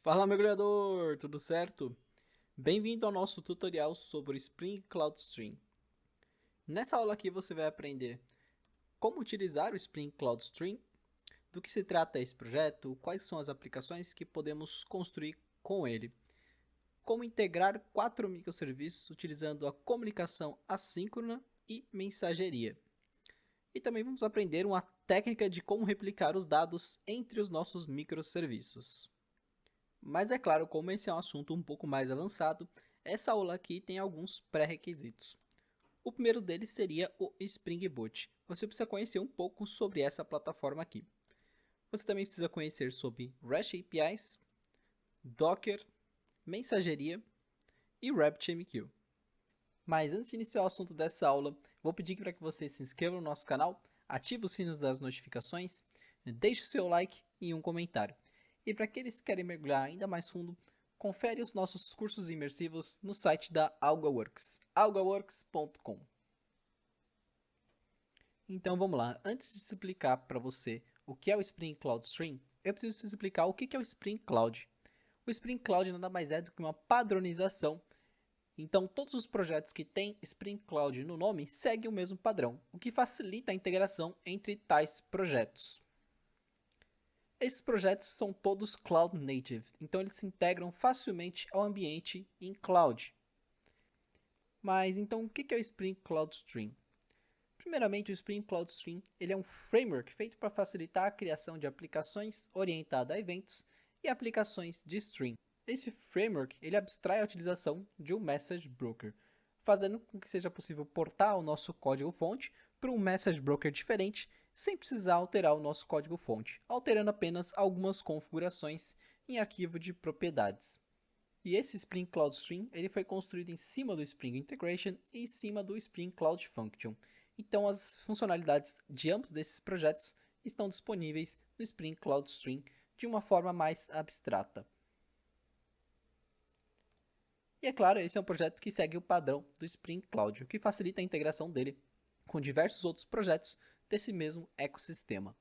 Fala, mergulhador, tudo certo? Bem-vindo ao nosso tutorial sobre o Spring Cloud Stream. Nessa aula aqui você vai aprender como utilizar o Spring Cloud Stream, do que se trata esse projeto, quais são as aplicações que podemos construir com ele, como integrar 4 microserviços utilizando a comunicação assíncrona e mensageria. E também vamos aprender uma técnica de como replicar os dados entre os nossos microserviços. Mas é claro, como esse é um assunto um pouco mais avançado, essa aula aqui tem alguns pré-requisitos. O primeiro deles seria o Spring Boot. Você precisa conhecer um pouco sobre essa plataforma aqui. Você também precisa conhecer sobre REST APIs, Docker, mensageria e RabbitMQ. Mas antes de iniciar o assunto dessa aula, vou pedir para que você se inscreva no nosso canal, ative os sinos das notificações, deixe o seu like e um comentário. E para aqueles que querem mergulhar ainda mais fundo, confere os nossos cursos imersivos no site da AlgaWorks, algaworks.com. Então vamos lá, antes de explicar para você o que é o Spring Cloud Stream, eu preciso te explicar o que é o Spring Cloud. O Spring Cloud nada mais é do que uma padronização. Então, todos os projetos que têm Spring Cloud no nome seguem o mesmo padrão, o que facilita a integração entre tais projetos. Esses projetos são todos Cloud Native, então eles se integram facilmente ao ambiente em cloud. Mas então, o que é o Spring Cloud Stream? Primeiramente, o Spring Cloud Stream ele é um framework feito para facilitar a criação de aplicações orientadas a eventos e aplicações de stream. Esse framework ele abstrai a utilização de um message broker, fazendo com que seja possível portar o nosso código-fonte para um message broker diferente, sem precisar alterar o nosso código-fonte, alterando apenas algumas configurações em arquivo de propriedades. E esse Spring Cloud Stream ele foi construído em cima do Spring Integration e em cima do Spring Cloud Function. Então as funcionalidades de ambos desses projetos estão disponíveis no Spring Cloud Stream de uma forma mais abstrata. E é claro, esse é um projeto que segue o padrão do Spring Cloud, o que facilita a integração dele com diversos outros projetos desse mesmo ecossistema.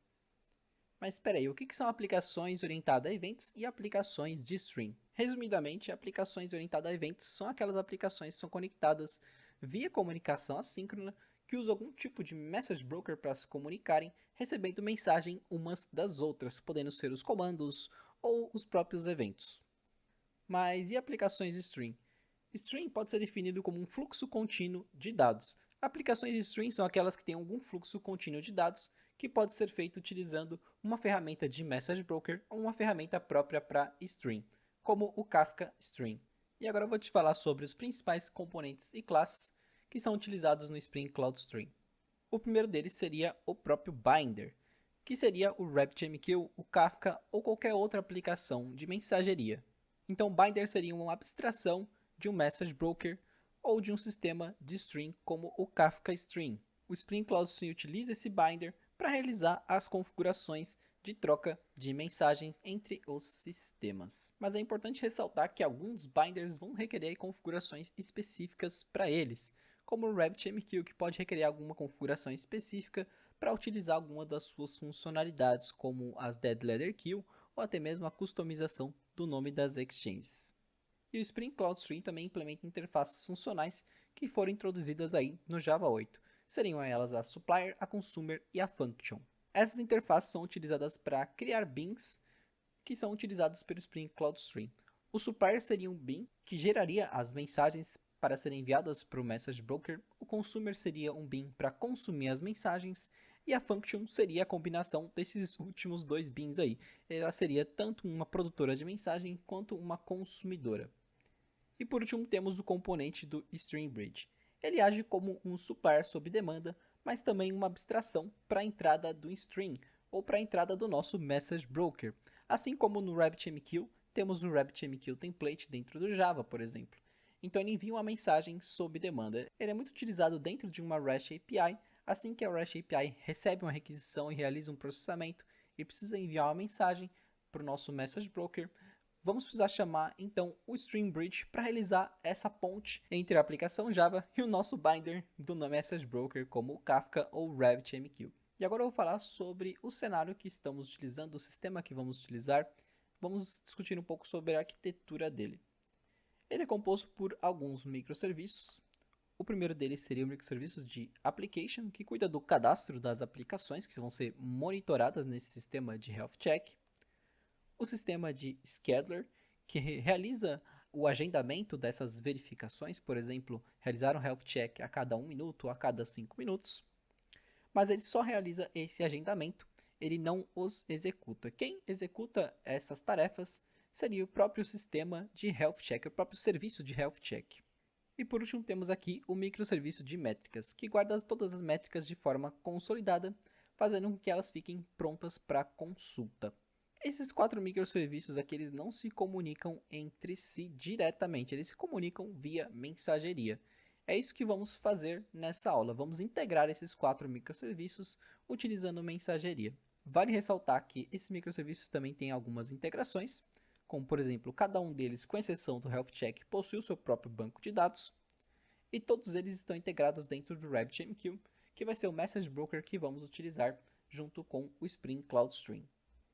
Mas espera aí, o que são aplicações orientadas a eventos e aplicações de stream? Resumidamente, aplicações orientadas a eventos são aquelas aplicações que são conectadas via comunicação assíncrona que usam algum tipo de message broker para se comunicarem, recebendo mensagem umas das outras, podendo ser os comandos ou os próprios eventos. Mas e aplicações de stream? Stream pode ser definido como um fluxo contínuo de dados. Aplicações de stream são aquelas que têm algum fluxo contínuo de dados que pode ser feito utilizando uma ferramenta de message broker ou uma ferramenta própria para stream, como o Kafka Stream. E agora eu vou te falar sobre os principais componentes e classes que são utilizados no Spring Cloud Stream. O primeiro deles seria o próprio Binder, que seria o RabbitMQ, o Kafka ou qualquer outra aplicação de mensageria. Então, Binder seria uma abstração de um message broker ou de um sistema de stream como o Kafka Stream. O Spring Cloud Stream utiliza esse binder para realizar as configurações de troca de mensagens entre os sistemas. Mas é importante ressaltar que alguns binders vão requerer configurações específicas para eles, como o RabbitMQ, que pode requerer alguma configuração específica para utilizar alguma das suas funcionalidades, como as Dead Letter Queue ou até mesmo a customização do nome das exchanges. E o Spring Cloud Stream também implementa interfaces funcionais que foram introduzidas aí no Java 8. Seriam elas a Supplier, a Consumer e a Function. Essas interfaces são utilizadas para criar beans que são utilizados pelo Spring Cloud Stream. O Supplier seria um bean que geraria as mensagens para serem enviadas para o Message Broker. O Consumer seria um bean para consumir as mensagens. E a Function seria a combinação desses últimos dois beans aí. Ela seria tanto uma produtora de mensagem quanto uma consumidora. E por último temos o componente do Stream Bridge. Ele age como um supplier sob demanda, mas também uma abstração para a entrada do stream ou para a entrada do nosso Message Broker. Assim como no RabbitMQ, temos o RabbitMQ Template dentro do Java, por exemplo. Então ele envia uma mensagem sob demanda. Ele é muito utilizado dentro de uma REST API. Assim que a REST API recebe uma requisição e realiza um processamento e precisa enviar uma mensagem para o nosso Message Broker, vamos precisar chamar então o Stream Bridge para realizar essa ponte entre a aplicação Java e o nosso binder do Message Broker, como o Kafka ou o RabbitMQ. E agora eu vou falar sobre o cenário que estamos utilizando, o sistema que vamos utilizar vamos discutir um pouco sobre a arquitetura dele. Ele é composto por alguns microserviços. O primeiro deles seria o microserviço de application, que cuida do cadastro das aplicações que vão ser monitoradas nesse sistema de health check. O sistema de scheduler, que realiza o agendamento dessas verificações, por exemplo, realizar um health check a cada 1 minuto ou a cada 5 minutos. Mas ele só realiza esse agendamento, ele não os executa. Quem executa essas tarefas seria o próprio sistema de health check, o próprio serviço de health check. E por último temos aqui o microserviço de métricas, que guarda todas as métricas de forma consolidada, fazendo com que elas fiquem prontas para consulta. Esses 4 microserviços aqui eles não se comunicam entre si diretamente, eles se comunicam via mensageria. É isso que vamos fazer nessa aula, vamos integrar esses 4 microserviços utilizando mensageria. Vale ressaltar que esses microserviços também têm algumas integrações, como por exemplo, cada um deles, com exceção do Health Check, possui o seu próprio banco de dados, e todos eles estão integrados dentro do RabbitMQ, que vai ser o Message Broker que vamos utilizar junto com o Spring Cloud Stream.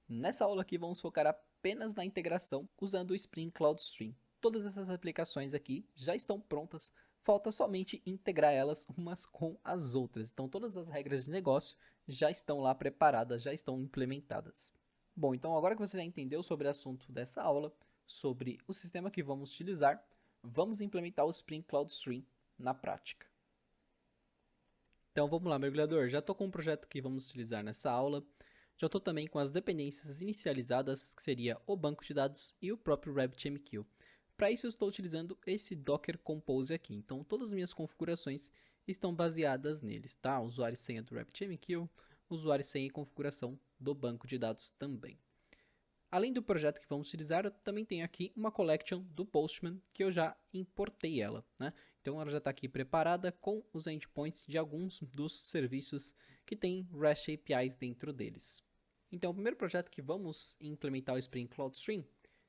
Nessa aula aqui vamos focar apenas na integração usando o Spring Cloud Stream. Todas essas aplicações aqui já estão prontas, falta somente integrar elas umas com as outras. Então todas as regras de negócio já estão lá preparadas, já estão implementadas. Bom, então agora que você já entendeu sobre o assunto dessa aula, sobre o sistema que vamos utilizar, vamos implementar o Spring Cloud Stream na prática. Então vamos lá, mergulhador, já estou com o projeto que vamos utilizar nessa aula. Já estou também com as dependências inicializadas, que seria o banco de dados e o próprio RabbitMQ. Para isso eu estou utilizando esse Docker Compose aqui. Então todas as minhas configurações estão baseadas neles, tá? Usuário e senha do RabbitMQ, usuário e senha e configuração do banco de dados também. Além do projeto que vamos utilizar, eu também tenho aqui uma collection do Postman, que eu já importei ela, né? Então ela já está aqui preparada com os endpoints de alguns dos serviços que tem REST APIs dentro deles. Então o primeiro projeto que vamos implementar o Spring Cloud Stream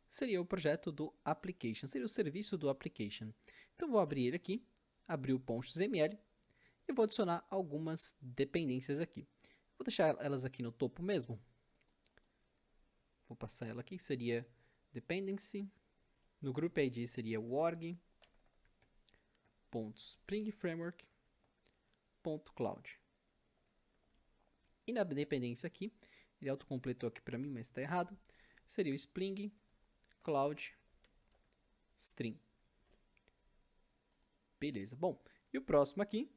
seria o projeto do Application, seria o serviço do Application. Então vou abrir ele aqui, abrir o .xml e vou adicionar algumas dependências aqui. Vou deixar elas aqui no topo mesmo. Vou passar ela aqui, que seria dependency. No group ID seria org.springframework.cloud. E na dependência aqui, ele autocompletou aqui para mim, mas está errado, seria o Spring Cloud Stream. Beleza, bom, e o próximo aqui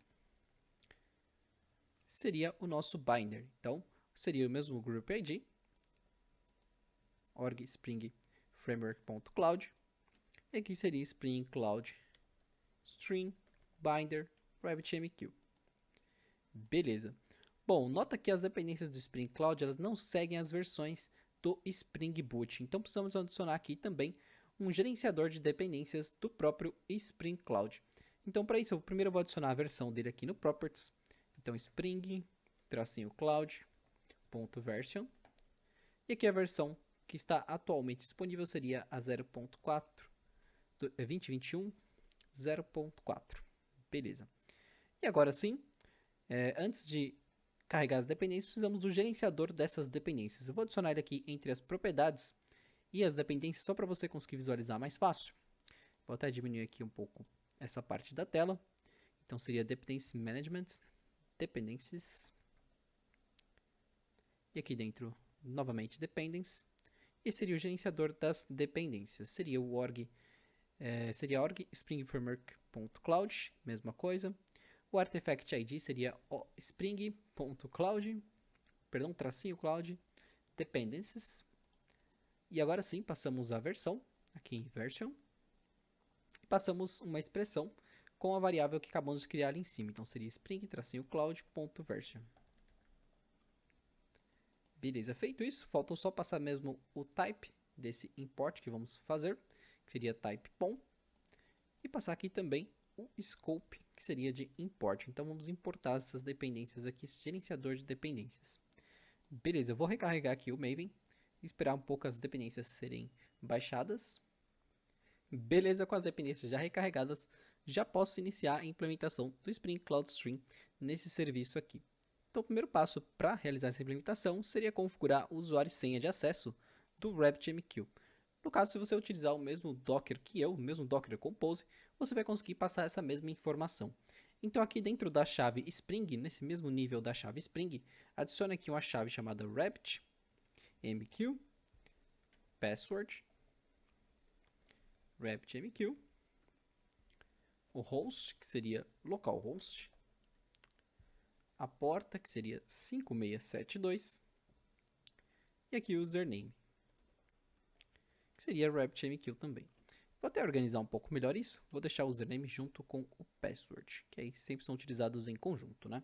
seria o nosso binder. Então, seria o mesmo group ID, org spring framework.cloud, e aqui seria Spring Cloud Stream Binder RabbitMQ. Beleza. Bom, nota que as dependências do Spring Cloud elas não seguem as versões do Spring Boot. Então precisamos adicionar aqui também um gerenciador de dependências do próprio Spring Cloud. Então para isso, eu primeiro vou adicionar a versão dele aqui no Properties. Então spring-cloud.version. E aqui a versão que está atualmente disponível seria a 2021 0.4. Beleza. E agora sim, antes de carregar as dependências, precisamos do gerenciador dessas dependências. Eu vou adicionar ele aqui entre as propriedades e as dependências só para você conseguir visualizar mais fácil. Vou até diminuir aqui um pouco essa parte da tela. Então seria Dependency Management, Dependencies. E aqui dentro, novamente, Dependence. E seria o gerenciador das dependências. Seria o org springframework.cloud, mesma coisa. O artifact ID seria o spring.cloud, _cloud dependencies. E agora sim, passamos a versão, aqui em version. E passamos uma expressão com a variável que acabamos de criar ali em cima. Então seria spring-cloud.version. Beleza, feito isso, faltou só passar mesmo o type desse import que vamos fazer, que seria type POM, e passar aqui também o scope, que seria de import. Então vamos importar essas dependências aqui, esse gerenciador de dependências. Beleza, eu vou recarregar aqui o Maven, esperar um pouco as dependências serem baixadas. Beleza, com as dependências já recarregadas, já posso iniciar a implementação do Spring Cloud Stream nesse serviço aqui. Então, o primeiro passo para realizar essa implementação seria configurar o usuário e senha de acesso do RabbitMQ. No caso, se você utilizar o mesmo Docker que eu, o mesmo Docker Compose, você vai conseguir passar essa mesma informação. Então aqui dentro da chave Spring, nesse mesmo nível da chave Spring, adicione aqui uma chave chamada RabbitMQ password, RabbitMQ, o host, que seria localhost, a porta, que seria 5672, e aqui o username, que seria RabbitMQ também. Vou até organizar um pouco melhor isso, vou deixar o username junto com o password, que aí sempre são utilizados em conjunto, né?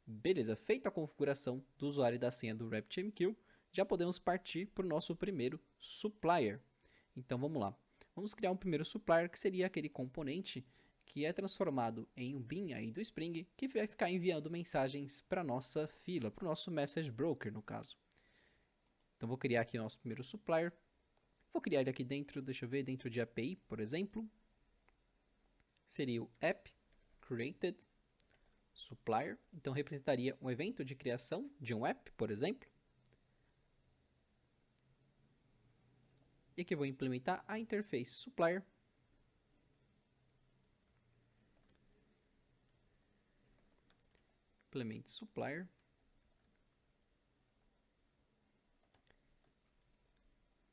Beleza, feita a configuração do usuário e da senha do RabbitMQ, já podemos partir para o nosso primeiro supplier. Então vamos lá. Vamos criar um primeiro supplier, que seria aquele componente que é transformado em um bin aí do Spring, que vai ficar enviando mensagens para a nossa fila, para o nosso message broker, no caso. Então vou criar aqui o nosso primeiro supplier. Vou criar ele aqui dentro, deixa eu ver, dentro de API, por exemplo. Seria o app created supplier. Então representaria um evento de criação de um app, por exemplo. E aqui eu vou implementar a interface supplier. Implemente supplier.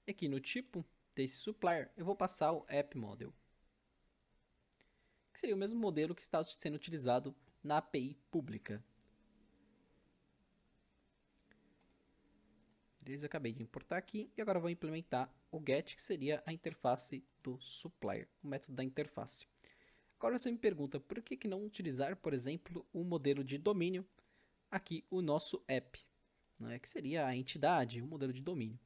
E aqui no tipo desse supplier, eu vou passar o app model, que seria o mesmo modelo que está sendo utilizado na API pública. Beleza, acabei de importar aqui e agora vou implementar o get, que seria a interface do supplier, o método da interface. Agora você me pergunta, por que não utilizar, por exemplo, o modelo de domínio, aqui o nosso app, né, que seria a entidade, o modelo de domínio.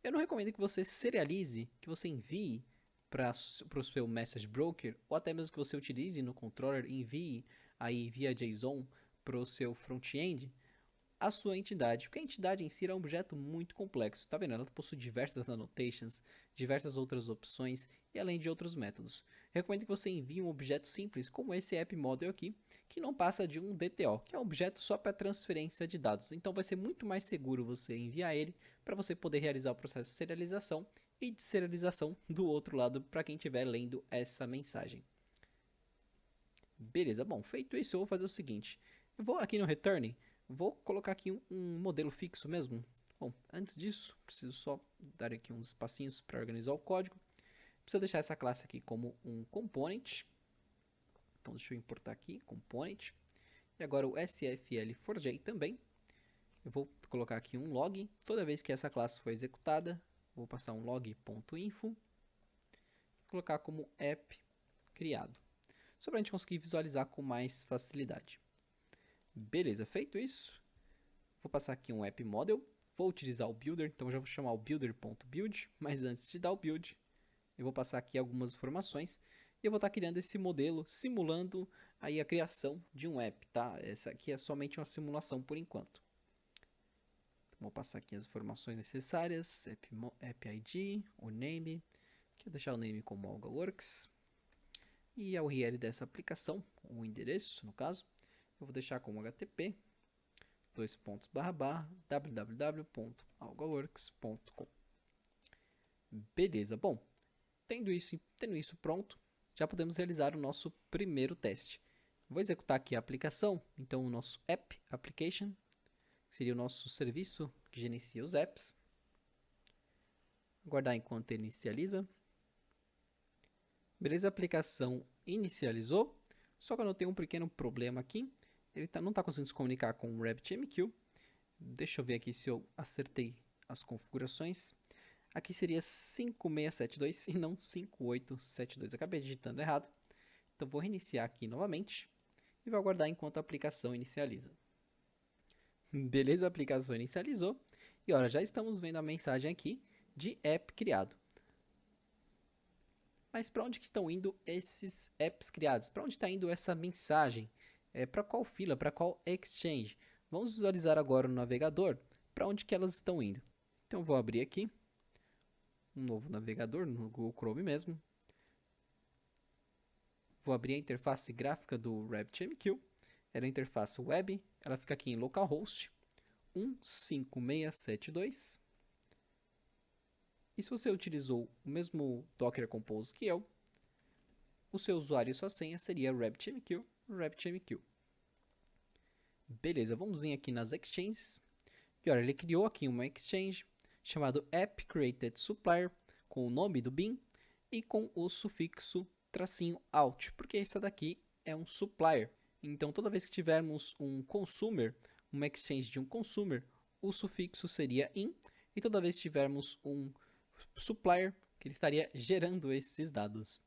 Eu não recomendo que você serialize, que você envie para o seu message broker, ou até mesmo que você utilize no controller, envie aí via JSON para o seu front-end, a sua entidade, porque a entidade em si é um objeto muito complexo, tá vendo? Ela possui diversas annotations, diversas outras opções e além de outros métodos. Recomendo que você envie um objeto simples, como esse app model aqui, que não passa de um DTO, que é um objeto só para transferência de dados. Então vai ser muito mais seguro você enviar ele para você poder realizar o processo de serialização e de serialização do outro lado para quem estiver lendo essa mensagem. Beleza, bom, feito isso eu vou fazer o seguinte, eu vou aqui no return. Vou colocar aqui um modelo fixo mesmo. Bom, antes disso, preciso só dar aqui uns espacinhos para organizar o código. Preciso deixar essa classe aqui como um component. Então, deixa eu importar aqui, component. E agora o SFL for J também. Eu vou colocar aqui um log. Toda vez que essa classe for executada, vou passar um log.info. Vou colocar como app criado. Só para a gente conseguir visualizar com mais facilidade. Beleza, feito isso, vou passar aqui um app model, vou utilizar o builder, então já vou chamar o builder.build, mas antes de dar o build, eu vou passar aqui algumas informações e eu vou estar criando esse modelo simulando aí a criação de um app, tá? Essa aqui é somente uma simulação por enquanto. Vou passar aqui as informações necessárias, app ID, o name, aqui eu vou deixar o name como AlgaWorks e a URL dessa aplicação, o endereço no caso. Eu vou deixar como HTTP www.algaworks.com. Beleza, bom, tendo isso pronto, já podemos realizar o nosso primeiro teste. Vou executar aqui a aplicação, então o nosso app application, que seria o nosso serviço que gerencia os apps. Aguardar enquanto ele inicializa. Beleza, a aplicação inicializou, só que eu notei um pequeno problema aqui. Ele não está conseguindo se comunicar com o RabbitMQ. Deixa eu ver aqui se eu acertei as configurações. Aqui seria 5672 e não 5872. Acabei digitando errado. Então vou reiniciar aqui novamente e vou aguardar enquanto a aplicação inicializa. Beleza, a aplicação inicializou. E olha, já estamos vendo a mensagem aqui de app criado. Mas para onde que estão indo esses apps criados? Para onde está indo essa mensagem? Para qual fila, para qual exchange? Vamos visualizar agora no navegador para onde que elas estão indo. Então eu vou abrir aqui um novo navegador no Google Chrome mesmo. Vou abrir a interface gráfica do RabbitMQ. Ela é a interface web, ela fica aqui em localhost 15672. E se você utilizou o mesmo Docker Compose que eu, o seu usuário e sua senha seria RabbitMQ, RabbitMQ. Beleza, vamos vir aqui nas exchanges. E olha, ele criou aqui uma exchange chamado app created supplier com o nome do bin e com o sufixo -out, porque essa daqui é um supplier. Então, toda vez que tivermos um consumer, uma exchange de um consumer, o sufixo seria in, e toda vez que tivermos um supplier, que ele estaria gerando esses dados.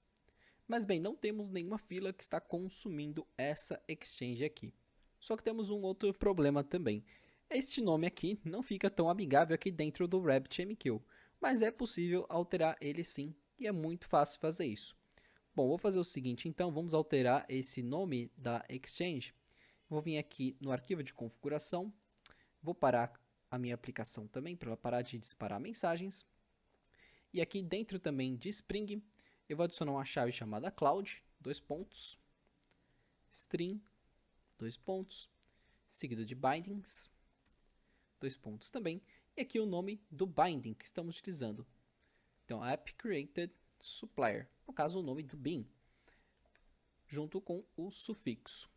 Mas bem, não temos nenhuma fila que está consumindo essa exchange aqui. Só que temos um outro problema também. Este nome aqui não fica tão amigável aqui dentro do RabbitMQ, mas é possível alterar ele sim, e é muito fácil fazer isso. Bom, vou fazer o seguinte então, vamos alterar esse nome da exchange. Vou vir aqui no arquivo de configuração, vou parar a minha aplicação também para ela parar de disparar mensagens. E aqui dentro também de Spring, eu vou adicionar uma chave chamada cloud, string, seguido de bindings, também, e aqui o nome do binding que estamos utilizando. Então, app created supplier, no caso o nome do bin, junto com o sufixo.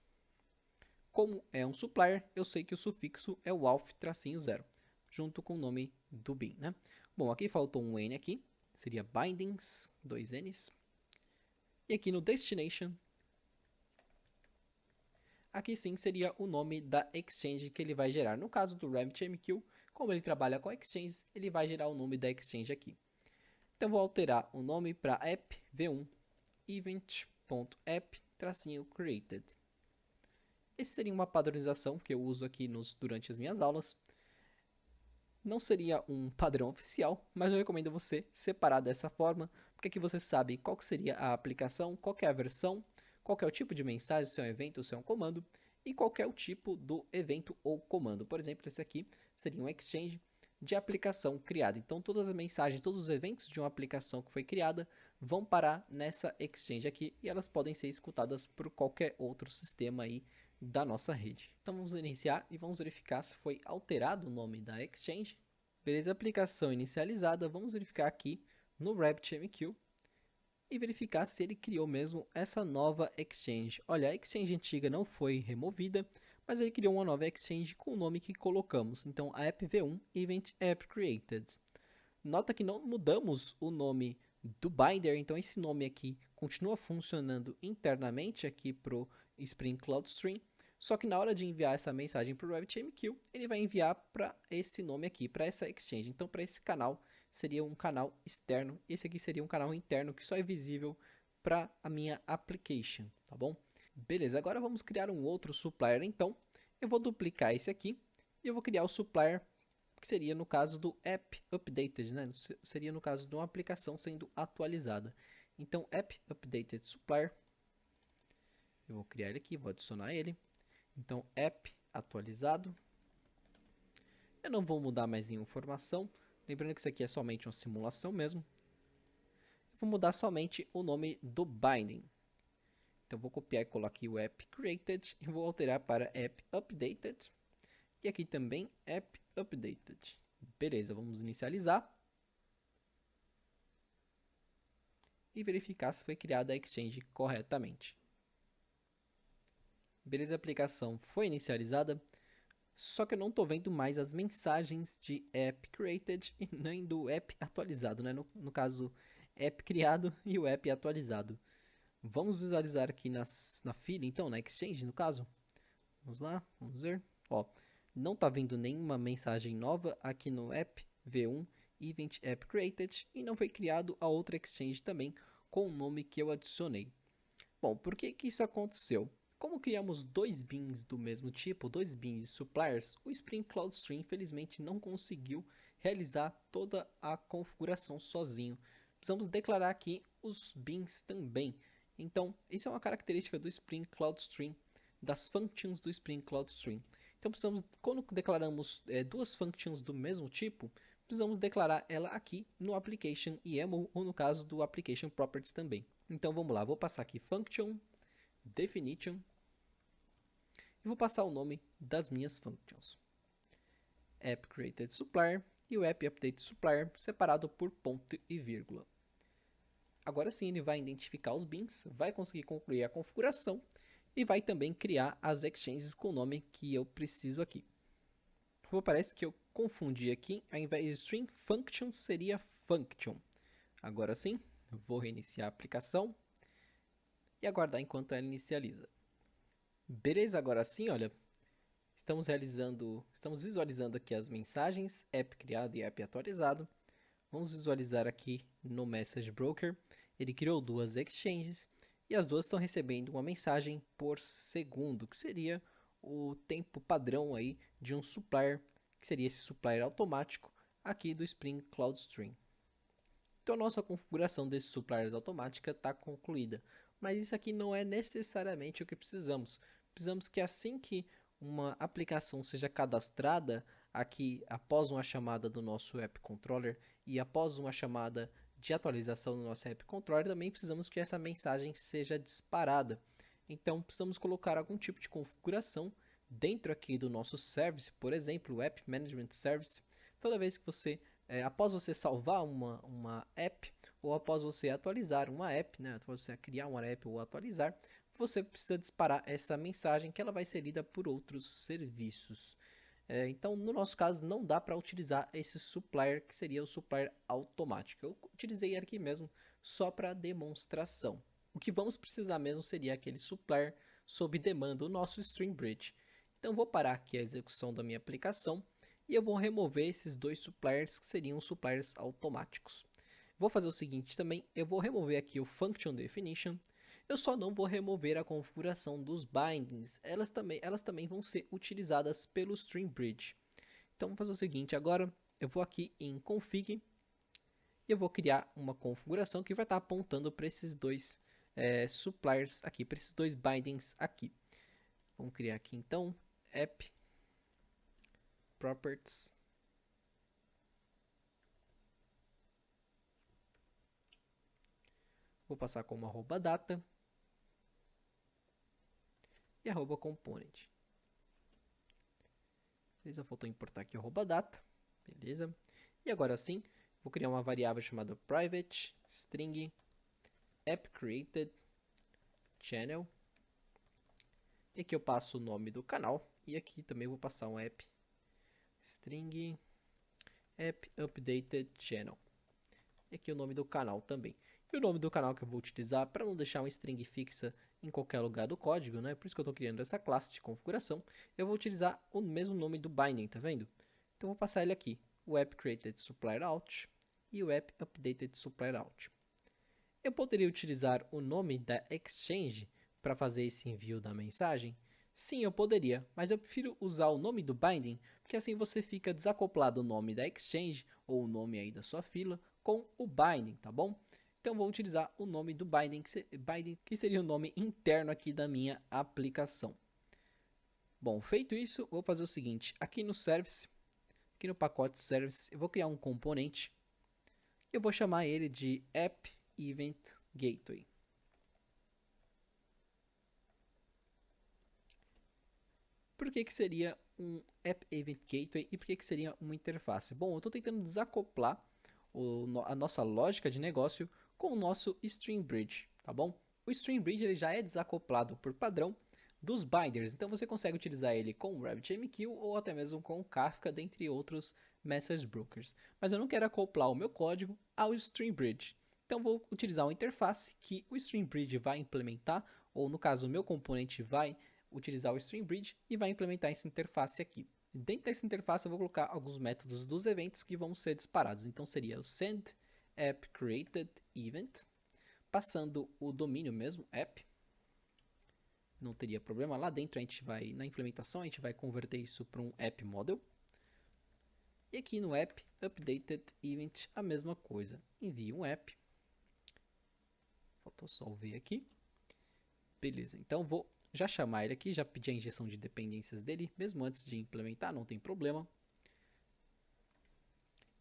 Como é um supplier, eu sei que o sufixo é o auth-0, junto com o nome do bin, né? Bom, aqui faltou um N aqui, seria bindings, 2 N's. E aqui no destination, aqui sim seria o nome da exchange que ele vai gerar. No caso do RabbitMQ, como ele trabalha com exchange, ele vai gerar o nome da exchange aqui. Então vou alterar o nome para app v1 event.app-created. Esse seria uma padronização que eu uso aqui durante as minhas aulas. Não seria um padrão oficial, mas eu recomendo você separar dessa forma, porque aqui você sabe qual que seria a aplicação, qual que é a versão, qual que é o tipo de mensagem, se é um evento ou se é um comando, e qual que é o tipo do evento ou comando. Por exemplo, esse aqui seria um exchange de aplicação criada. Então, todas as mensagens, todos os eventos de uma aplicação que foi criada vão parar nessa exchange aqui e elas podem ser escutadas por qualquer outro sistema aí da nossa rede. Então, vamos iniciar e vamos verificar se foi alterado o nome da exchange. Beleza, aplicação inicializada. Vamos verificar aqui no RabbitMQ e verificar se ele criou mesmo essa nova exchange. Olha, a exchange antiga não foi removida, mas ele criou uma nova exchange com o nome que colocamos. Então, app v1 event app created. Nota que não mudamos o nome do binder, então esse nome aqui continua funcionando internamente aqui para o Spring Cloud Stream. Só que na hora de enviar essa mensagem para o RabbitMQ, ele vai enviar para esse nome aqui, para essa exchange. Então, para esse canal, seria um canal externo. Esse aqui seria um canal interno que só é visível para a minha application, tá bom? Beleza, agora vamos criar um outro supplier. Então, eu vou duplicar esse aqui e eu vou criar o supplier que seria no caso do app updated, né? Seria no caso de uma aplicação sendo atualizada. Então, app updated supplier. Eu vou criar ele aqui, vou adicionar ele. Então, app atualizado. Eu não vou mudar mais nenhuma informação. Lembrando que isso aqui é somente uma simulação mesmo. Vou mudar somente o nome do binding. Então, vou copiar e colar aqui o app created e vou alterar para app updated. E aqui também app updated. Beleza, vamos inicializar. E verificar se foi criada a exchange corretamente. Beleza, a aplicação foi inicializada, só que eu não estou vendo mais as mensagens de app created e nem do app atualizado, né? No caso, app criado e o app atualizado. Vamos visualizar aqui na fila, então, na exchange, no caso. Vamos lá, vamos ver. Ó, não está vindo nenhuma mensagem nova aqui no app v1 event app created e não foi criado a outra exchange também com o nome que eu adicionei. Bom, por que isso aconteceu? Como criamos dois bins do mesmo tipo, dois bins de suppliers, o Spring Cloud Stream infelizmente não conseguiu realizar toda a configuração sozinho. Precisamos declarar aqui os bins também. Então, isso é uma característica do Spring Cloud Stream, das functions do Spring Cloud Stream. Então, quando declaramos duas functions do mesmo tipo, precisamos declarar ela aqui no application YAML ou no caso do application properties também. Então, vamos lá, vou passar aqui function definition e vou passar o nome das minhas functions. App created supplier e o app update supplier separado por ponto e vírgula. Agora sim ele vai identificar os bins, vai conseguir concluir a configuração e vai também criar as exchanges com o nome que eu preciso aqui. Parece que eu confundi aqui, ao invés de string function seria function. Agora sim, vou reiniciar a aplicação e aguardar enquanto ela inicializa. Beleza, agora sim, olha, estamos visualizando aqui as mensagens, app criado e app atualizado. Vamos visualizar aqui no Message Broker, ele criou duas exchanges e as duas estão recebendo uma mensagem por segundo, que seria o tempo padrão aí de um supplier, que seria esse supplier automático aqui do Spring Cloud Stream. Então a nossa configuração desses suppliers automática está concluída, mas isso aqui não é necessariamente o que precisamos. Precisamos que assim que uma aplicação seja cadastrada aqui após uma chamada do nosso App Controller e após uma chamada de atualização do nosso App Controller, também precisamos que essa mensagem seja disparada. Então precisamos colocar algum tipo de configuração dentro aqui do nosso service, por exemplo, o App Management Service. Toda vez que você após você salvar uma app ou após você atualizar uma app, né, após você criar uma app ou atualizar, você precisa disparar essa mensagem que ela vai ser lida por outros serviços. Então, no nosso caso, não dá para utilizar esse supplier que seria o supplier automático. Eu utilizei aqui mesmo só para demonstração. O que vamos precisar mesmo seria aquele supplier sob demanda, o nosso Stream Bridge. Então, vou parar aqui a execução da minha aplicação e eu vou remover esses dois suppliers que seriam suppliers automáticos. Vou fazer o seguinte também, eu vou remover aqui o Function Definition, eu só não vou remover a configuração dos bindings, elas também vão ser utilizadas pelo Stream Bridge. Então vou fazer o seguinte, agora eu vou aqui em Config e eu vou criar uma configuração que vai estar apontando para esses dois suppliers aqui, para esses dois bindings aqui. Vamos criar aqui então, app properties. Vou passar como @data e @component. Beleza, faltou importar aqui o @data. Beleza. E agora sim, vou criar uma variável chamada private string app created channel. E aqui eu passo o nome do canal e aqui também vou passar um app string app updated channel. E aqui o nome do canal também. E o nome do canal que eu vou utilizar para não deixar uma string fixa em qualquer lugar do código, né? Por isso que eu estou criando essa classe de configuração. Eu vou utilizar o mesmo nome do binding, tá vendo? Então eu vou passar ele aqui, o app created supplier out e o app updated supplier out. Eu poderia utilizar o nome da exchange para fazer esse envio da mensagem? Sim, eu poderia, mas eu prefiro usar o nome do binding, porque assim você fica desacoplado o nome da exchange ou o nome aí da sua fila com o binding, tá bom? Então vou utilizar o nome do binding, que seria o nome interno aqui da minha aplicação. Bom, feito isso, vou fazer o seguinte, aqui no service, aqui no pacote service, eu vou criar um componente, eu vou chamar ele de app event gateway. Por que seria um app event gateway e por que seria uma interface? Bom, eu estou tentando desacoplar a nossa lógica de negócio com o nosso Stream Bridge, tá bom? O Stream Bridge ele já é desacoplado por padrão dos binders, então você consegue utilizar ele com o RabbitMQ ou até mesmo com o Kafka, dentre outros message brokers. Mas eu não quero acoplar o meu código ao Stream Bridge. Então vou utilizar uma interface que o Stream Bridge vai implementar, ou no caso o meu componente vai utilizar o Stream Bridge e vai implementar essa interface aqui. Dentro dessa interface eu vou colocar alguns métodos dos eventos que vão ser disparados. Então seria o send app created event, passando o domínio mesmo, app. Não teria problema. Lá dentro a gente vai, na implementação, a gente vai converter isso para um app model. E aqui no app updated event a mesma coisa. Envie um app. Faltou só o V aqui. Beleza, então vou já chamar ele aqui, já pedir a injeção de dependências dele, mesmo antes de implementar, não tem problema.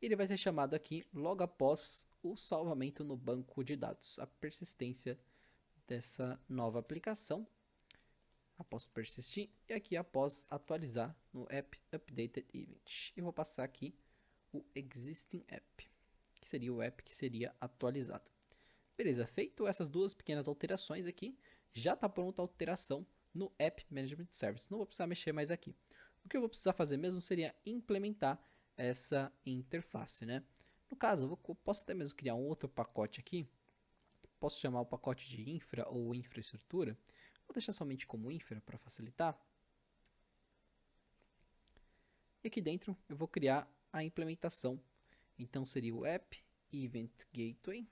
Ele vai ser chamado aqui logo após o salvamento no banco de dados, a persistência dessa nova aplicação, após persistir, e aqui após atualizar no app updated event. E vou passar aqui o existing app, que seria o app que seria atualizado. Beleza, feito essas duas pequenas alterações aqui, já está pronta a alteração no App Management Service. Não vou precisar mexer mais aqui. O que eu vou precisar fazer mesmo seria implementar essa interface, né? No caso, eu posso até mesmo criar um outro pacote aqui. Posso chamar o pacote de infra ou infraestrutura. Vou deixar somente como infra para facilitar. E aqui dentro eu vou criar a implementação. Então seria o App Event Gateway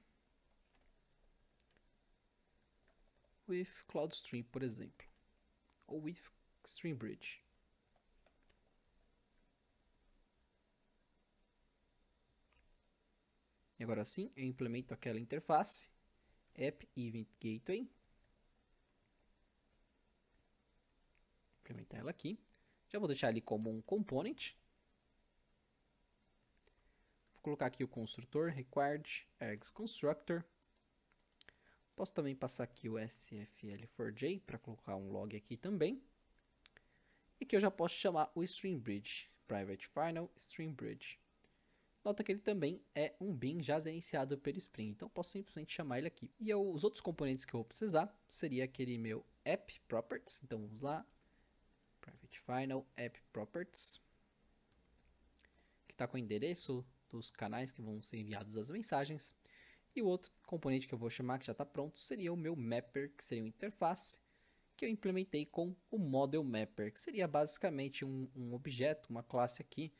with CloudStream, por exemplo, ou with StreamBridge. E agora sim, eu implemento aquela interface, App Event Gateway. Implementar ela aqui. Já vou deixar ele como um component. Vou colocar aqui o construtor required eggs constructor. Posso também passar aqui o SFL4J para colocar um log aqui também. E aqui eu já posso chamar o StreamBridge, private final StreamBridge. Nota que ele também é um bin já gerenciado pelo Spring, então posso simplesmente chamar ele aqui. E os outros componentes que eu vou precisar seria aquele meu app properties. Então vamos lá, private final app properties, que está com o endereço dos canais que vão ser enviados as mensagens. E o outro componente que eu vou chamar, que já está pronto, seria o meu mapper, que seria uma interface que eu implementei com o model mapper, que seria basicamente um objeto, uma classe aqui,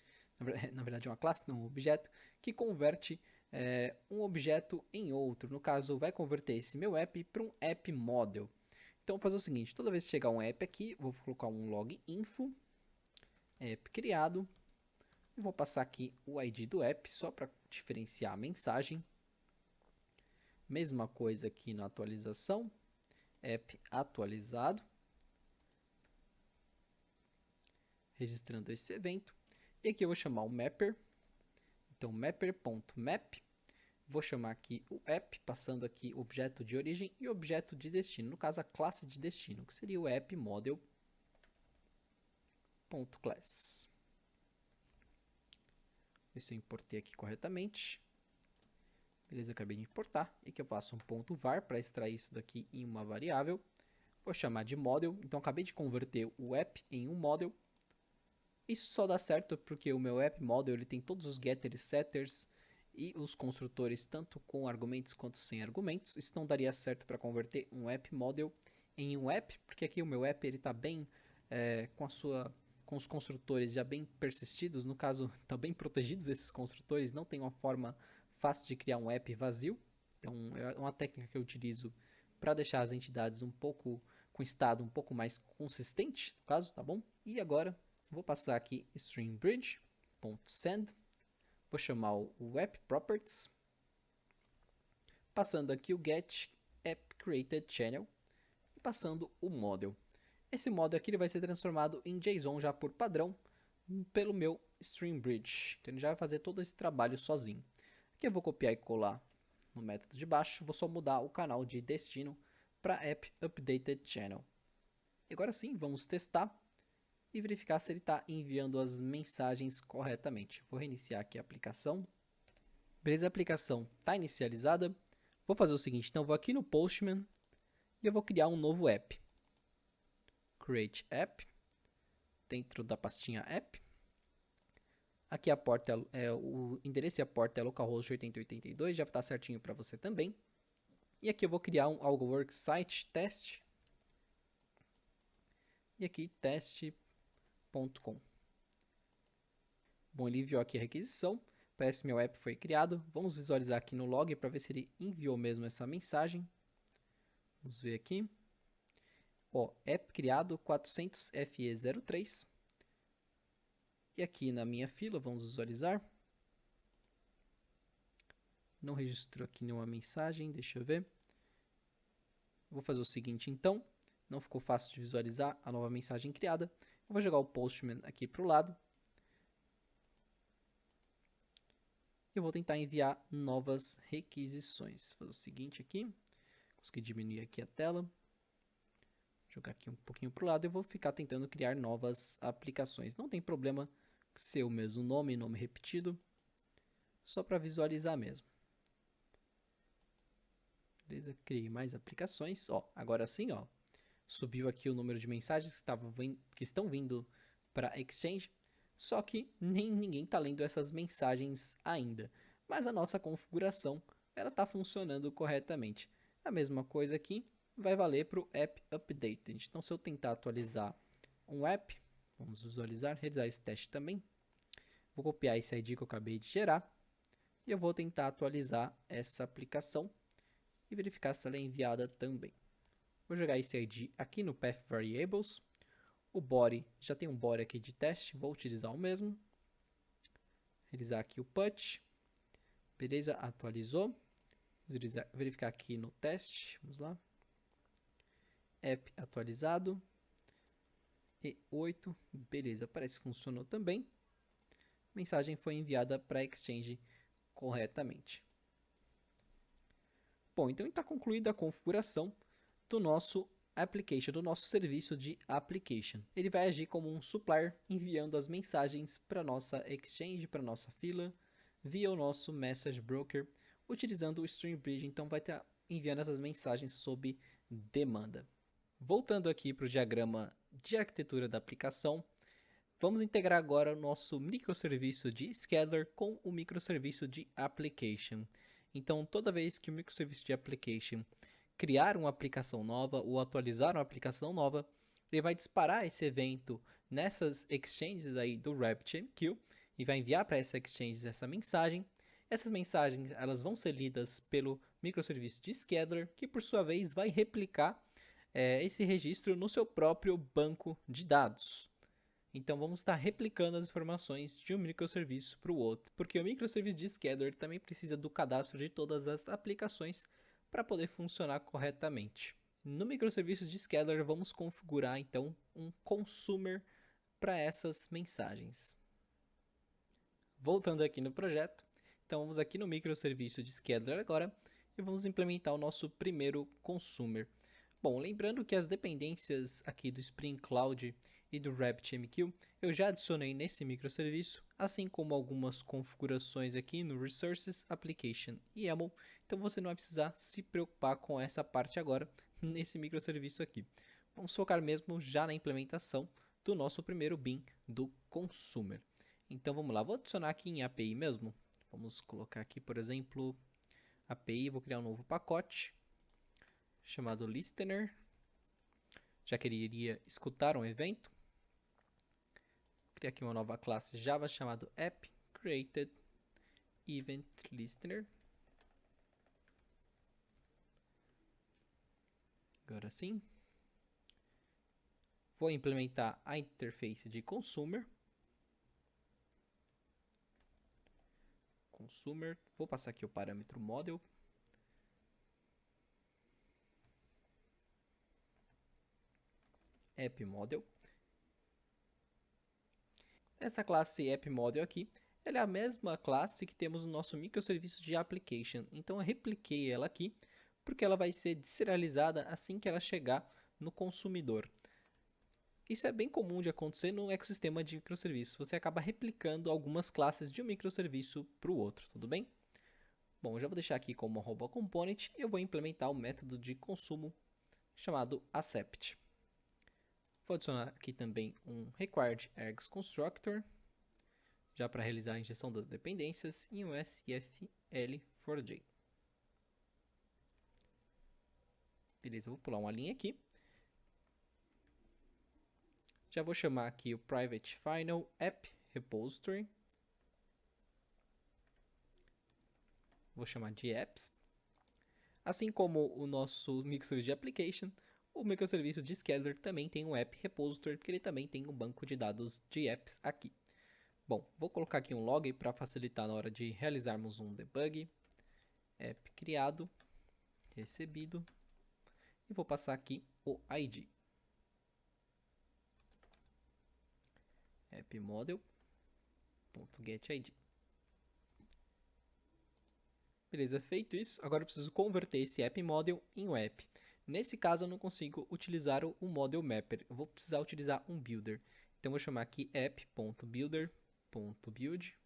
na verdade uma classe, não um objeto, que converte um objeto em outro. No caso, vai converter esse meu app para um app model. Então, vou fazer o seguinte, toda vez que chegar um app aqui, vou colocar um log info, app criado, e vou passar aqui o ID do app, só para diferenciar a mensagem. Mesma coisa aqui na atualização, app atualizado, registrando esse evento. E aqui eu vou chamar o mapper, então mapper.map, vou chamar aqui o app, passando aqui o objeto de origem e o objeto de destino, no caso a classe de destino, que seria o app model.class. Ver se eu importei aqui corretamente. Beleza, acabei de importar. E aqui eu faço um ponto var para extrair isso daqui em uma variável. Vou chamar de model, então acabei de converter o app em um model. Isso só dá certo porque o meu app model ele tem todos os getters, setters e os construtores tanto com argumentos quanto sem argumentos. Isso não daria certo para converter um app model em um app, porque aqui o meu app ele está bem com os construtores já bem persistidos, no caso estão bem protegidos esses construtores, não tem uma forma fácil de criar um app vazio. Então é uma técnica que eu utilizo para deixar as entidades um pouco com estado um pouco mais consistente, no caso, tá bom? E agora vou passar aqui StreamBridge.send, vou chamar o app properties, passando aqui o get app created channel e passando o model. Esse model aqui ele vai ser transformado em JSON já por padrão pelo meu StreamBridge. Então ele já vai fazer todo esse trabalho sozinho. Aqui eu vou copiar e colar no método de baixo, vou só mudar o canal de destino para app updated channel. E agora sim, vamos testar e verificar se ele está enviando as mensagens corretamente. Vou reiniciar aqui a aplicação. Beleza, a aplicação está inicializada. Vou fazer o seguinte, então vou aqui no Postman e eu vou criar um novo app. Create app, dentro da pastinha app. Aqui a porta o endereço e a porta é localhost 8082, já está certinho para você também. E aqui eu vou criar um AlgoWorks site test. E aqui teste.com. Bom, ele enviou aqui a requisição. Parece que meu app foi criado. Vamos visualizar aqui no log para ver se ele enviou mesmo essa mensagem. Vamos ver aqui. Ó, app criado 400FE03. E aqui na minha fila, vamos visualizar. Não registrou aqui nenhuma mensagem, deixa eu ver. Vou fazer o seguinte então. Não ficou fácil de visualizar a nova mensagem criada. Eu vou jogar o Postman aqui para o lado. Eu vou tentar enviar novas requisições. Vou fazer o seguinte aqui. Consegui diminuir aqui a tela. Jogar aqui um pouquinho para o lado. Eu vou ficar tentando criar novas aplicações. Não tem problema ser o mesmo nome repetido. só para visualizar mesmo. Beleza? Criei mais aplicações. Ó, agora sim, ó, subiu aqui o número de mensagens que estão vindo para Exchange, só que nem ninguém está lendo essas mensagens ainda. Mas a nossa configuração ela está funcionando corretamente. A mesma coisa aqui vai valer para o App Updated. Então, se eu tentar atualizar um app, vamos visualizar, realizar esse teste também. Vou copiar esse ID que eu acabei de gerar e eu vou tentar atualizar essa aplicação e verificar se ela é enviada também. Vou jogar esse ID aqui no Path Variables. O body, já tem um body aqui de teste, vou utilizar o mesmo. Realizar aqui o put. Beleza, atualizou. Verificar aqui no teste, vamos lá. App atualizado. E8, beleza, parece que funcionou também. Mensagem foi enviada para Exchange corretamente. Bom, então está concluída a configuração do nosso application, do nosso serviço de application. Ele vai agir como um supplier, enviando as mensagens para nossa Exchange, para nossa fila, via o nosso Message Broker, utilizando o Stream Bridge. Então vai estar enviando essas mensagens sob demanda. Voltando aqui para o diagrama de arquitetura da aplicação, vamos integrar agora o nosso microserviço de Scheduler com o microserviço de Application. Então, toda vez que o microserviço de Application criar uma aplicação nova ou atualizar uma aplicação nova, ele vai disparar esse evento nessas exchanges aí do RabbitMQ e vai enviar para essa exchange essa mensagem. Essas mensagens elas vão ser lidas pelo microserviço de Scheduler, que por sua vez vai replicar esse registro no seu próprio banco de dados. Então vamos estar replicando as informações de um microserviço para o outro, porque o microserviço de Scheduler também precisa do cadastro de todas as aplicações para poder funcionar corretamente. No microserviço de Scheduler vamos configurar então um consumer para essas mensagens. Voltando aqui no projeto, então vamos aqui no microserviço de Scheduler agora e vamos implementar o nosso primeiro consumer. Bom, lembrando que as dependências aqui do Spring Cloud e do RabbitMQ eu já adicionei nesse microserviço, assim como algumas configurações aqui no Resources, Application e YAML. Então você não vai precisar se preocupar com essa parte agora nesse microserviço aqui. Vamos focar mesmo já na implementação do nosso primeiro bin do Consumer. Então vamos lá, vou adicionar aqui em API mesmo. Vamos colocar aqui, por exemplo, API, vou criar um novo pacote chamado Listener, já que ele iria escutar um evento. Criar aqui uma nova classe Java chamado App Created Event Listener. Agora sim. Vou implementar a interface de Consumer. Vou passar aqui o parâmetro Model. App Model. Essa classe App Model aqui, ela é a mesma classe que temos no nosso microserviço de Application. Então eu repliquei ela aqui, porque ela vai ser deserializada assim que ela chegar no consumidor. Isso é bem comum de acontecer no ecossistema de microserviços. Você acaba replicando algumas classes de um microserviço para o outro, tudo bem? Bom, eu já vou deixar aqui como @component e eu vou implementar um método de consumo chamado accept. Vou adicionar aqui também um required args constructor, já para realizar a injeção das dependências, e um sfl for j. Beleza, vou pular uma linha aqui. Já vou chamar aqui o private final app repository. Vou chamar de apps. Assim como o nosso microserviço de application, o microserviço de Scheduler também tem um app repository, porque ele também tem um banco de dados de apps aqui. Bom, vou colocar aqui um log para facilitar na hora de realizarmos um debug. App criado, recebido, e vou passar aqui o ID. appModel.getID. Beleza, feito isso, agora eu preciso converter esse appModel em um app. Nesse caso eu não consigo utilizar o model mapper, eu vou precisar utilizar um builder. Então eu vou chamar aqui app.builder.build,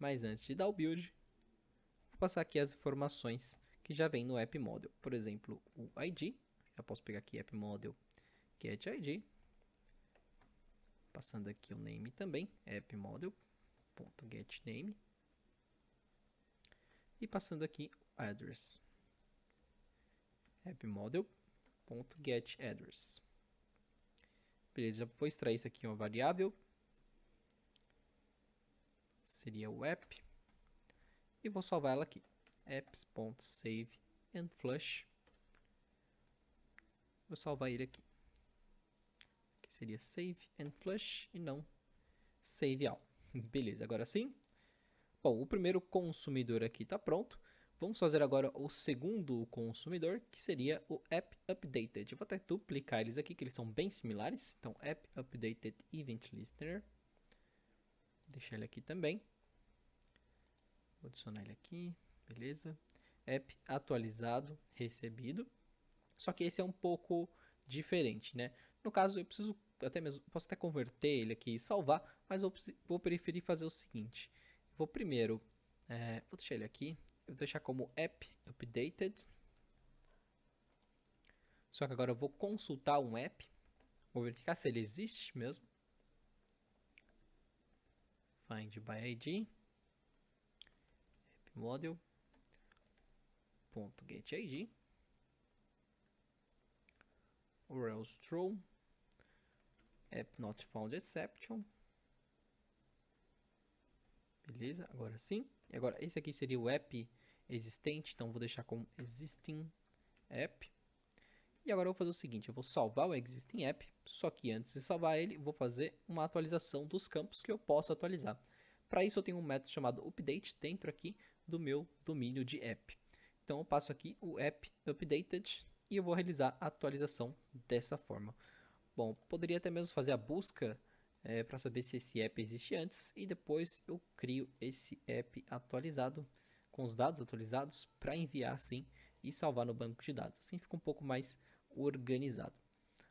Mas antes de dar o build, vou passar aqui as informações que já vem no app model. Por exemplo, o ID. Já posso pegar aqui app model get ID. Passando aqui o name também, app model.getName. E passando aqui o address, app model.getAddress. Beleza, já vou extrair isso aqui uma variável. Seria o app. E vou salvar ela aqui. apps.save and flush. Vou salvar ele aqui. Que seria save and flush e não save all. Beleza, agora sim. Bom, o primeiro consumidor aqui está pronto. Vamos fazer agora o segundo consumidor, que seria o app updated. Eu vou até duplicar eles aqui, que eles são bem similares. Então, app updated event listener. Vou deixar ele aqui também. Vou adicionar ele aqui, beleza. App atualizado recebido. Só que esse é um pouco diferente, né? No caso, eu preciso posso até converter ele aqui e salvar, mas eu vou preferir fazer o seguinte. Vou primeiro, vou deixar ele aqui, eu vou deixar como app updated. Só que agora eu vou consultar um app, vou verificar se ele existe mesmo. Find by ID, app model.getID, or else true, app not found exception. Beleza, agora sim. E agora esse aqui seria o app existente, então vou deixar como existing app. E agora eu vou fazer o seguinte, eu vou salvar o existing app, só que antes de salvar ele, vou fazer uma atualização dos campos que eu posso atualizar. Para isso eu tenho um método chamado update dentro aqui do meu domínio de app. Então eu passo aqui o app updated e eu vou realizar a atualização dessa forma. Bom, poderia até mesmo fazer a busca para saber se esse app existe antes e depois eu crio esse app atualizado com os dados atualizados para enviar assim e salvar no banco de dados. Assim fica um pouco mais organizado.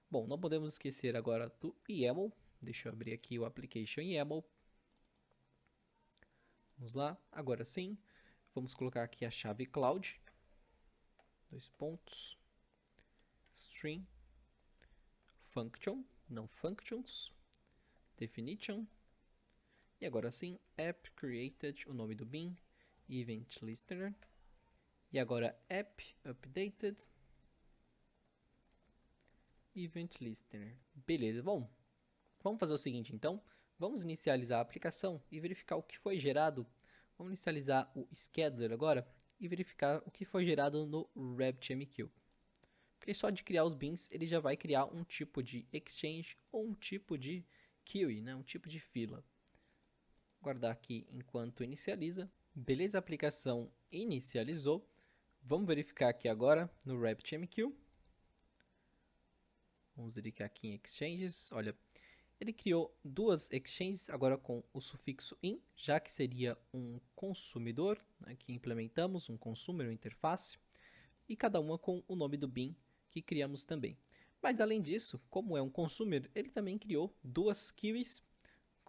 Bom, não podemos esquecer agora do YAML. Deixa eu abrir aqui o application YAML. Vamos lá, agora sim, vamos colocar aqui a chave cloud. String function, não functions, definition. E agora sim, app created, o nome do bin, event listener. E agora app updated, event listener. Beleza, bom, vamos fazer o seguinte então. Vamos inicializar a aplicação e verificar o que foi gerado. Vamos inicializar o scheduler agora e verificar o que foi gerado no RabbitMQ. Porque só de criar os bins, ele já vai criar um tipo de exchange ou um tipo de queue, né? Um tipo de fila. Guardar aqui enquanto inicializa. Beleza, a aplicação inicializou. Vamos verificar aqui agora no RabbitMQ. Vamos verificar aqui em exchanges. Olha, ele criou duas exchanges agora com o sufixo in, já que seria um consumidor, né, que implementamos, um consumer, uma interface, e cada uma com o nome do bin que criamos também. Mas além disso, como é um consumer, ele também criou duas queues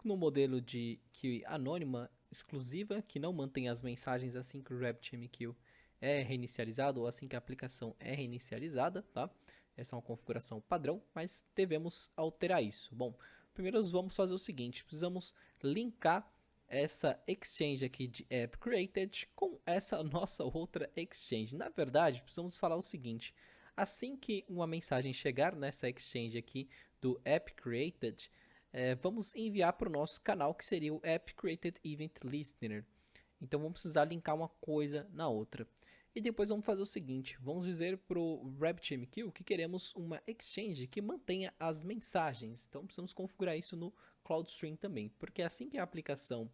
no modelo de queue anônima exclusiva, que não mantém as mensagens assim que o RabbitMQ é reinicializado ou assim que a aplicação é reinicializada, tá? Essa é uma configuração padrão, mas devemos alterar isso. Bom, primeiro vamos fazer o seguinte, precisamos linkar essa exchange aqui de app created com essa nossa outra exchange. Na verdade, precisamos falar o seguinte, assim que uma mensagem chegar nessa exchange aqui do app created, vamos enviar para o nosso canal, que seria o app created event listener. Então vamos precisar linkar uma coisa na outra. E depois vamos fazer o seguinte, vamos dizer para o RabbitMQ que queremos uma exchange que mantenha as mensagens. Então precisamos configurar isso no CloudStream também, porque assim que a aplicação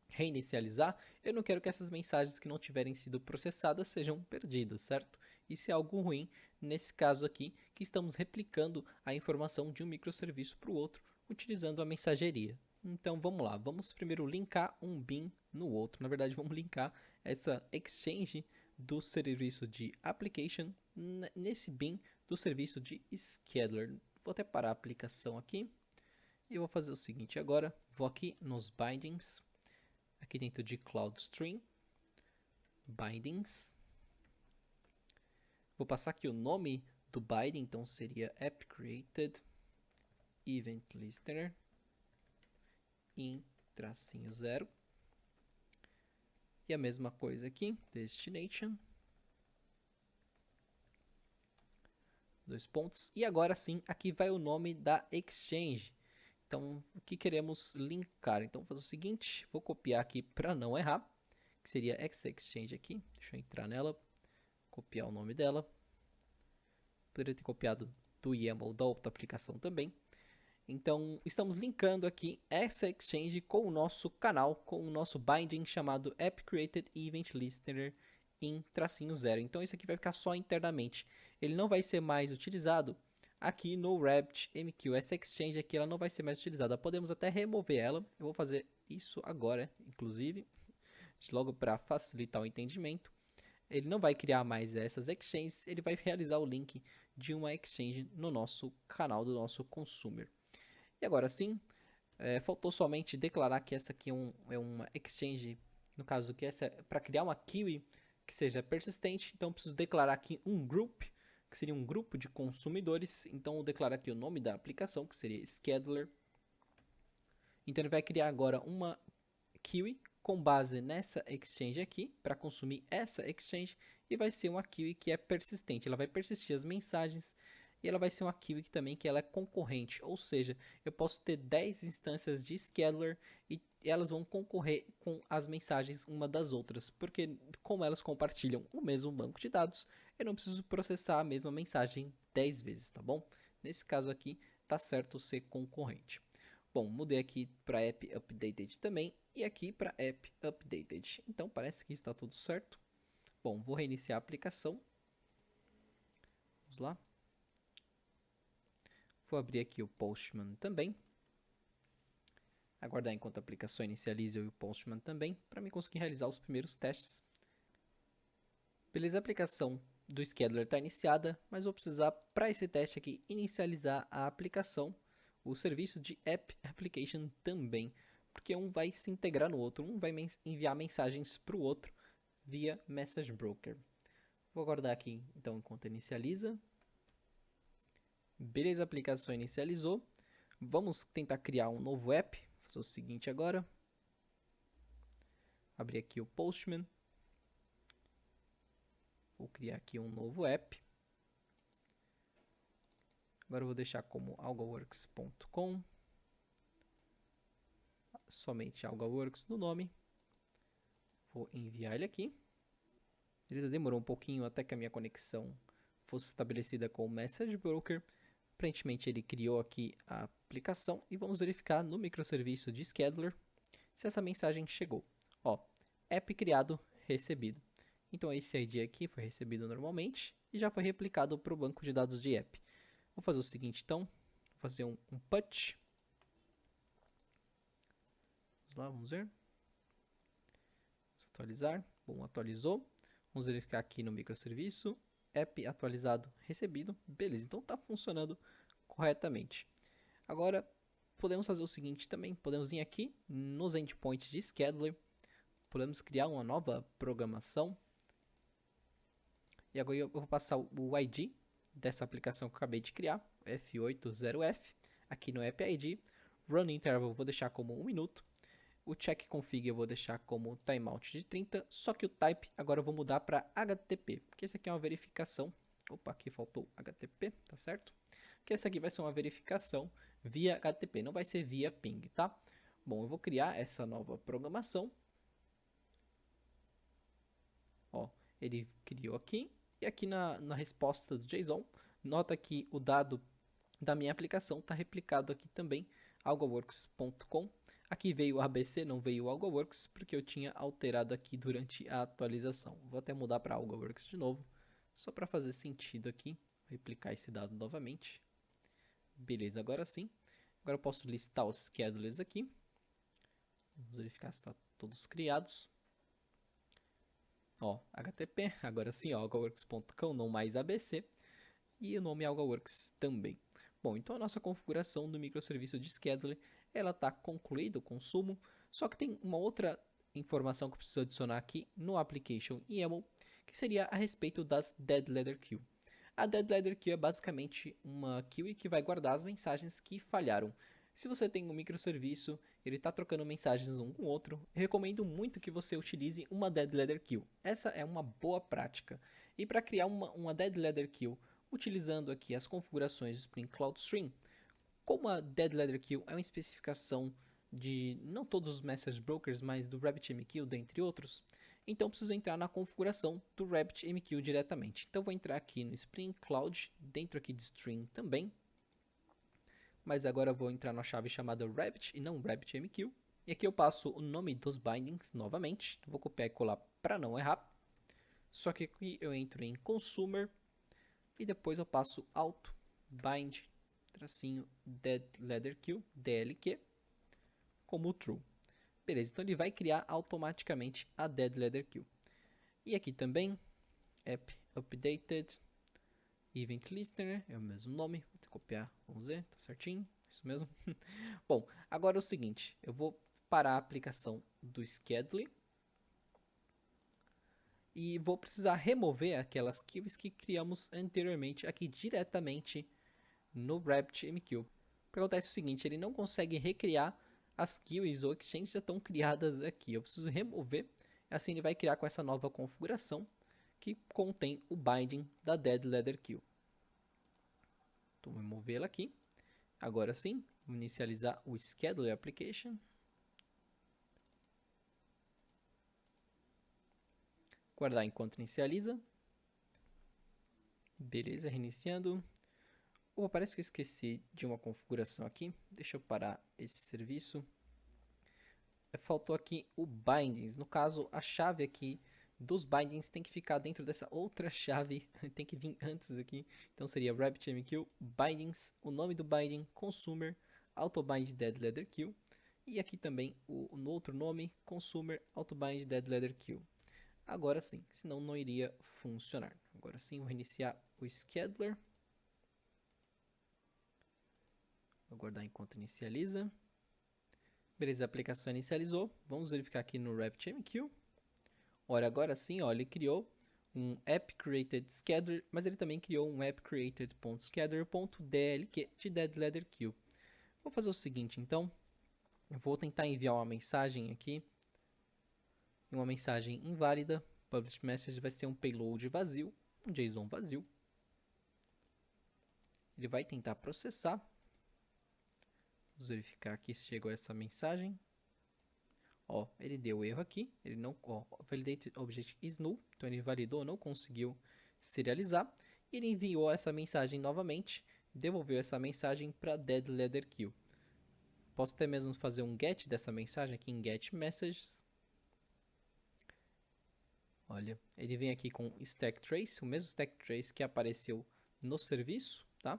reinicializar, eu não quero que essas mensagens que não tiverem sido processadas sejam perdidas, certo? Isso é algo ruim nesse caso aqui, que estamos replicando a informação de um microserviço para o outro, utilizando a mensageria. Então vamos lá, vamos primeiro linkar um bin no outro. Na verdade, vamos linkar essa exchange do serviço de application nesse bin do serviço de scheduler. Vou até parar a aplicação aqui e vou fazer o seguinte agora. Vou aqui nos bindings, aqui dentro de CloudStream, bindings. Vou passar aqui o nome do binding, então seria app created event listener in -0. E a mesma coisa aqui, destination. 2 pontos. E agora sim, aqui vai o nome da exchange. Então, o que queremos linkar? Então, vou fazer o seguinte, vou copiar aqui para não errar, que seria essa exchange aqui. Deixa eu entrar nela, copiar o nome dela. Poderia ter copiado do YAML da outra aplicação também. Então, estamos linkando aqui essa exchange com o nosso canal, com o nosso binding chamado App Created Event Listener em -0. Então, isso aqui vai ficar só internamente. Ele não vai ser mais utilizado aqui no RabbitMQ. Essa exchange aqui ela não vai ser mais utilizada. Podemos até remover ela. Eu vou fazer isso agora, inclusive, logo para facilitar o entendimento. Ele não vai criar mais essas exchanges, ele vai realizar o link de uma exchange no nosso canal do nosso consumer. E agora sim, faltou somente declarar que essa aqui é uma exchange, no caso que essa é para criar uma queue que seja persistente. Então preciso declarar aqui um group, que seria um grupo de consumidores. Então eu declaro aqui o nome da aplicação, que seria scheduler. Então ele vai criar agora uma queue com base nessa exchange aqui, para consumir essa exchange, e vai ser uma queue que é persistente. Ela vai persistir as mensagens e ela vai ser uma queue que também que ela é concorrente, ou seja, eu posso ter 10 instâncias de scheduler e elas vão concorrer com as mensagens uma das outras, porque como elas compartilham o mesmo banco de dados, eu não preciso processar a mesma mensagem 10 vezes, tá bom? Nesse caso aqui, tá certo ser concorrente. Bom, mudei aqui para app updated também e aqui para app updated. Então parece que está tudo certo. Bom, vou reiniciar a aplicação. Vamos lá. Vou abrir aqui o Postman também. Aguardar enquanto a aplicação inicialize o Postman também, para me conseguir realizar os primeiros testes. Beleza, a aplicação do Scheduler está iniciada, mas vou precisar, para esse teste aqui, inicializar a aplicação, o serviço de App Application também, porque um vai se integrar no outro, um vai enviar mensagens para o outro via Message Broker. Vou aguardar aqui, então, enquanto inicializa. Beleza, a aplicação inicializou. Vamos tentar criar um novo app. Vou fazer o seguinte agora. Abrir aqui o Postman. Vou criar aqui um novo app. Agora eu vou deixar como algoworks.com. Somente algoworks no nome. Vou enviar ele aqui. Ele demorou um pouquinho até que a minha conexão fosse estabelecida com o Message Broker. Aparentemente ele criou aqui a aplicação e vamos verificar no microserviço de Scheduler se essa mensagem chegou. Ó, app criado, recebido. Então esse ID aqui foi recebido normalmente e já foi replicado para o banco de dados de app. Vou fazer o seguinte então, vou fazer um put. Vamos lá, vamos ver. Vamos atualizar. Bom, atualizou. Vamos verificar aqui no microserviço. App atualizado, recebido. Beleza, então está funcionando corretamente. Agora, podemos fazer o seguinte também. Podemos vir aqui nos endpoints de Scheduler. Podemos criar uma nova programação. E agora eu vou passar o ID dessa aplicação que eu acabei de criar. F80F. Aqui no App ID. Run Interval eu vou deixar como 1 minuto. O check config eu vou deixar como timeout de 30, só que o type agora eu vou mudar para HTTP, porque esse aqui é uma verificação. Opa, aqui faltou HTTP, tá certo? Porque esse aqui vai ser uma verificação via HTTP, não vai ser via ping, tá? Bom, eu vou criar essa nova programação. Ó, ele criou aqui, e aqui na resposta do JSON, nota que o dado da minha aplicação está replicado aqui também, algoworks.com. Aqui veio o ABC, não veio o Algoworks, porque eu tinha alterado aqui durante a atualização. Vou até mudar para Algoworks de novo, só para fazer sentido aqui. Vou replicar esse dado novamente. Beleza, agora sim. Agora eu posso listar os schedulers aqui. Vamos verificar se estão todos criados. Ó, HTTP, agora sim, algoworks.com, não mais ABC. E o nome Algoworks também. Bom, então a nossa configuração do microserviço de Scheduler ela está concluída o consumo, só que tem uma outra informação que eu preciso adicionar aqui no application YAML, que seria a respeito das dead letter queue. A dead letter queue é basicamente uma queue que vai guardar as mensagens que falharam. Se você tem um microserviço, ele está trocando mensagens um com o outro, eu recomendo muito que você utilize uma dead letter queue. Essa é uma boa prática. E para criar uma dead letter queue, utilizando aqui as configurações do Spring Cloud Stream, como a dead letter queue é uma especificação de não todos os message brokers, mas do RabbitMQ, dentre outros, então preciso entrar na configuração do RabbitMQ diretamente. Então vou entrar aqui no Spring Cloud, dentro aqui de Stream também, mas agora vou entrar na chave chamada Rabbit e não RabbitMQ. E aqui eu passo o nome dos bindings novamente, vou copiar e colar para não errar. Só que aqui eu entro em Consumer e depois eu passo Auto Bind tracinho dead letter queue, DLQ, como true. Beleza, então ele vai criar automaticamente a dead letter queue. E aqui também, app updated, event listener, é o mesmo nome, vou ter que copiar, vamos ver, tá certinho, isso mesmo. Bom, agora é o seguinte, eu vou parar a aplicação do schedule e vou precisar remover aquelas queues que criamos anteriormente aqui diretamente no RabbitMQ. Acontece o seguinte, ele não consegue recriar as queues ou exchanges já estão criadas aqui. Eu preciso remover, assim ele vai criar com essa nova configuração que contém o binding da dead letter queue. Então vou removê-la aqui. Agora sim, vou inicializar o schedule application. Guardar enquanto inicializa. Beleza, reiniciando. Oh, parece que eu esqueci de uma configuração aqui. Deixa eu parar esse serviço. Faltou aqui o bindings. No caso, a chave aqui dos bindings tem que ficar dentro dessa outra chave. Tem que vir antes aqui. Então seria RabbitMQ bindings, o nome do binding, consumer, autobind dead letter queue. E aqui também no outro nome, consumer, autobind dead letter queue. Agora sim, senão não iria funcionar. Agora sim, vou reiniciar o scheduler. Vou aguardar enquanto inicializa. Beleza, a aplicação inicializou. Vamos verificar aqui no RabbitMQ. Olha, agora sim, ó, ele criou um app created scheduler, mas ele também criou um app created.scheduler.dlq de dead letter queue. Vou fazer o seguinte, então. Eu vou tentar enviar uma mensagem aqui. Uma mensagem inválida. Publish message vai ser um payload vazio, um JSON vazio. Ele vai tentar processar. Vamos verificar aqui se chegou essa mensagem. Ó, ele deu erro aqui. Ele não, ó, validate object is null. Então ele validou, não conseguiu serializar. Ele enviou essa mensagem novamente. Devolveu essa mensagem para dead letter queue. Posso até mesmo fazer um get dessa mensagem aqui em get messages. Olha, ele vem aqui com stack trace, o mesmo stack trace que apareceu no serviço, tá?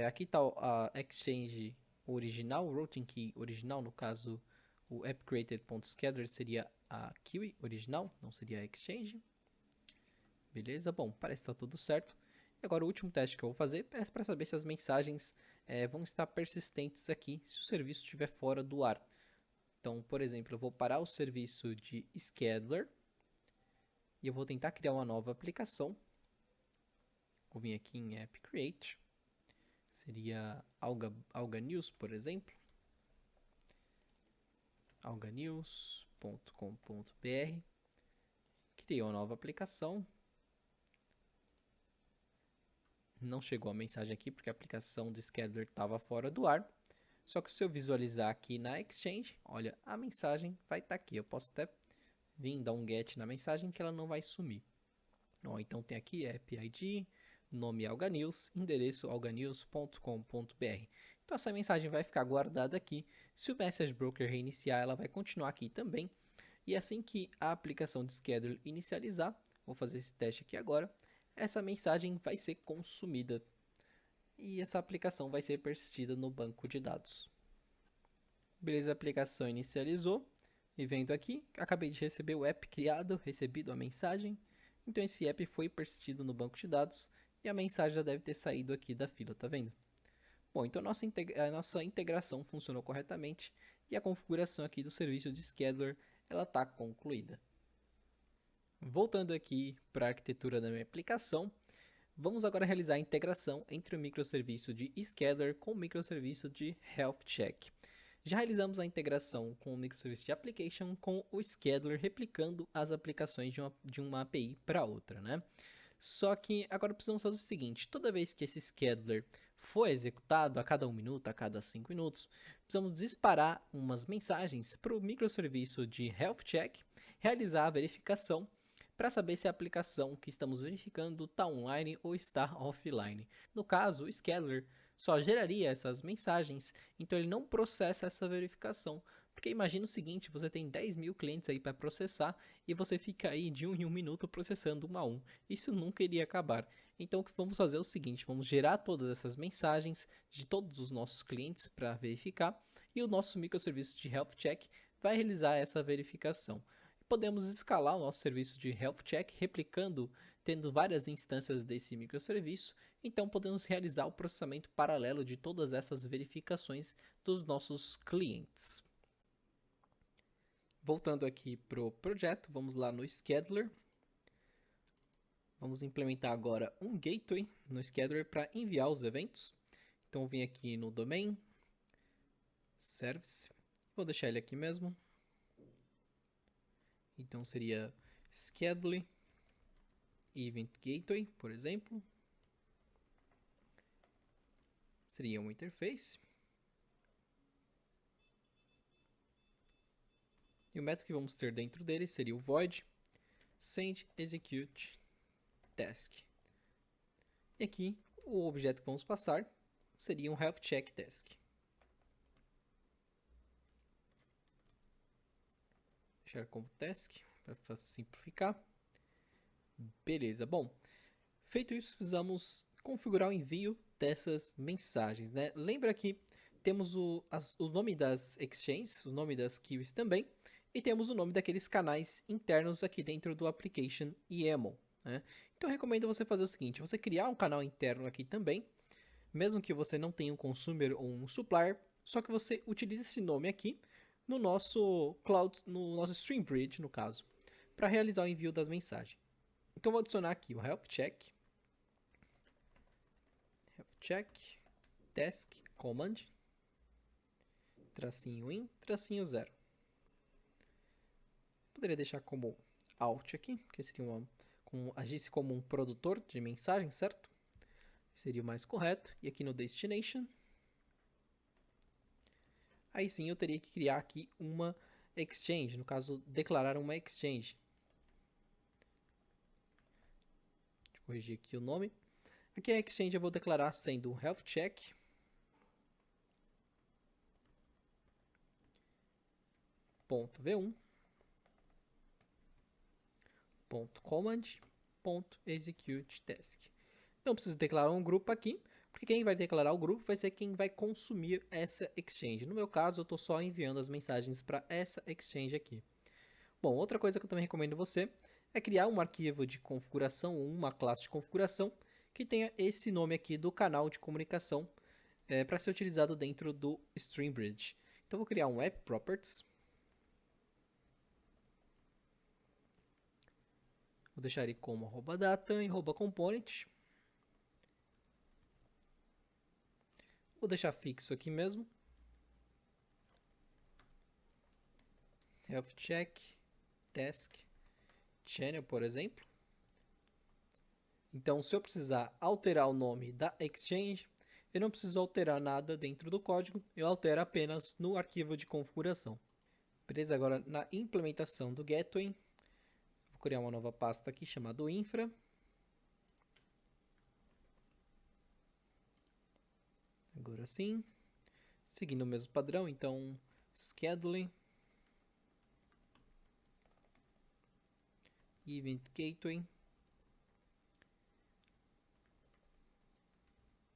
Aqui está a exchange original, o routing key original, no caso o appCreated.scheduler seria a queue original, não seria a exchange. Beleza? Bom, parece que está tudo certo. E agora o último teste que eu vou fazer é para saber se as mensagens vão estar persistentes aqui se o serviço estiver fora do ar. Então, por exemplo, eu vou parar o serviço de scheduler e eu vou tentar criar uma nova aplicação. Vou vir aqui em app create. Seria Alga News, por exemplo. alganews.com.br. Criei uma nova aplicação. Não chegou a mensagem aqui porque a aplicação do scheduler estava fora do ar. Só que se eu visualizar aqui na Exchange, olha, a mensagem vai estar aqui. Eu posso até vir dar um get na mensagem que ela não vai sumir. Ó, então tem aqui app ID, nome Alganews, endereço alganews.com.br. Então essa mensagem vai ficar guardada aqui. Se o Message Broker reiniciar, ela vai continuar aqui também. E assim que a aplicação de Scheduler inicializar, vou fazer esse teste aqui agora, essa mensagem vai ser consumida. E essa aplicação vai ser persistida no banco de dados. Beleza, a aplicação inicializou. E vendo aqui, acabei de receber o app criado, recebido a mensagem. Então esse app foi persistido no banco de dados e a mensagem já deve ter saído aqui da fila, tá vendo? Bom, então a nossa integração funcionou corretamente e a configuração aqui do serviço de scheduler ela está concluída. Voltando aqui para a arquitetura da minha aplicação, vamos agora realizar a integração entre o microserviço de Scheduler com o microserviço de Health Check. Já realizamos a integração com o microserviço de Application com o Scheduler replicando as aplicações de uma API para outra, né? Só que agora precisamos fazer o seguinte, toda vez que esse Scheduler for executado a cada 1 minuto, a cada 5 minutos, precisamos disparar umas mensagens para o microserviço de Health Check realizar a verificação para saber se a aplicação que estamos verificando está online ou está offline. No caso, o Scheduler só geraria essas mensagens, então ele não processa essa verificação. Porque imagina o seguinte, você tem 10.000 clientes aí para processar e você fica aí de 1 em 1 minuto processando 1 a 1. Isso nunca iria acabar. Então o que vamos fazer é o seguinte, vamos gerar todas essas mensagens de todos os nossos clientes para verificar e o nosso microserviço de Health Check vai realizar essa verificação. Podemos escalar o nosso serviço de Health Check replicando, tendo várias instâncias desse microserviço, então podemos realizar o processamento paralelo de todas essas verificações dos nossos clientes. Voltando aqui para o projeto, vamos lá no Scheduler. Vamos implementar agora um gateway no Scheduler para enviar os eventos. Então, vim aqui no Domain, Service, vou deixar ele aqui mesmo. Então, seria Schedule Event Gateway, por exemplo. Seria um interface. E o método que vamos ter dentro dele seria o void send execute task. E aqui o objeto que vamos passar seria um health check task. Deixar como task para simplificar. Beleza, bom. Feito isso, precisamos configurar o envio dessas mensagens, né? Lembra que temos o nome das exchanges, o nome das queues também, e temos o nome daqueles canais internos aqui dentro do application YAML, né? Então eu recomendo você fazer o seguinte, você criar um canal interno aqui também, mesmo que você não tenha um consumer ou um supplier, só que você utilize esse nome aqui no nosso Cloud, no nosso StreamBridge, no caso, para realizar o envio das mensagens. Então vou adicionar aqui o Health Check task command tracinho in tracinho 0. Poderia deixar como out aqui, porque seria agisse como um produtor de mensagem, certo? Seria o mais correto. E aqui no destination, aí sim eu teria que criar aqui uma exchange, no caso declarar uma exchange. Deixa eu corrigir aqui o nome. Aqui a exchange eu vou declarar sendo health check .v1 .command .execute task. Não preciso declarar um grupo aqui, porque quem vai declarar o grupo vai ser quem vai consumir essa exchange. No meu caso, eu estou só enviando as mensagens para essa exchange aqui. Bom, outra coisa que eu também recomendo você é criar um arquivo de configuração ou uma classe de configuração que tenha esse nome aqui do canal de comunicação para ser utilizado dentro do StreamBridge. Então, vou criar um app properties. Vou deixar ele como @data e @component. Vou deixar fixo aqui mesmo. Health check, task, channel, por exemplo. Então, se eu precisar alterar o nome da exchange, eu não preciso alterar nada dentro do código, eu altero apenas no arquivo de configuração. Beleza? Agora, na implementação do gateway, vou criar uma nova pasta aqui chamada infra. Agora sim, seguindo o mesmo padrão, então scheduling, event gateway,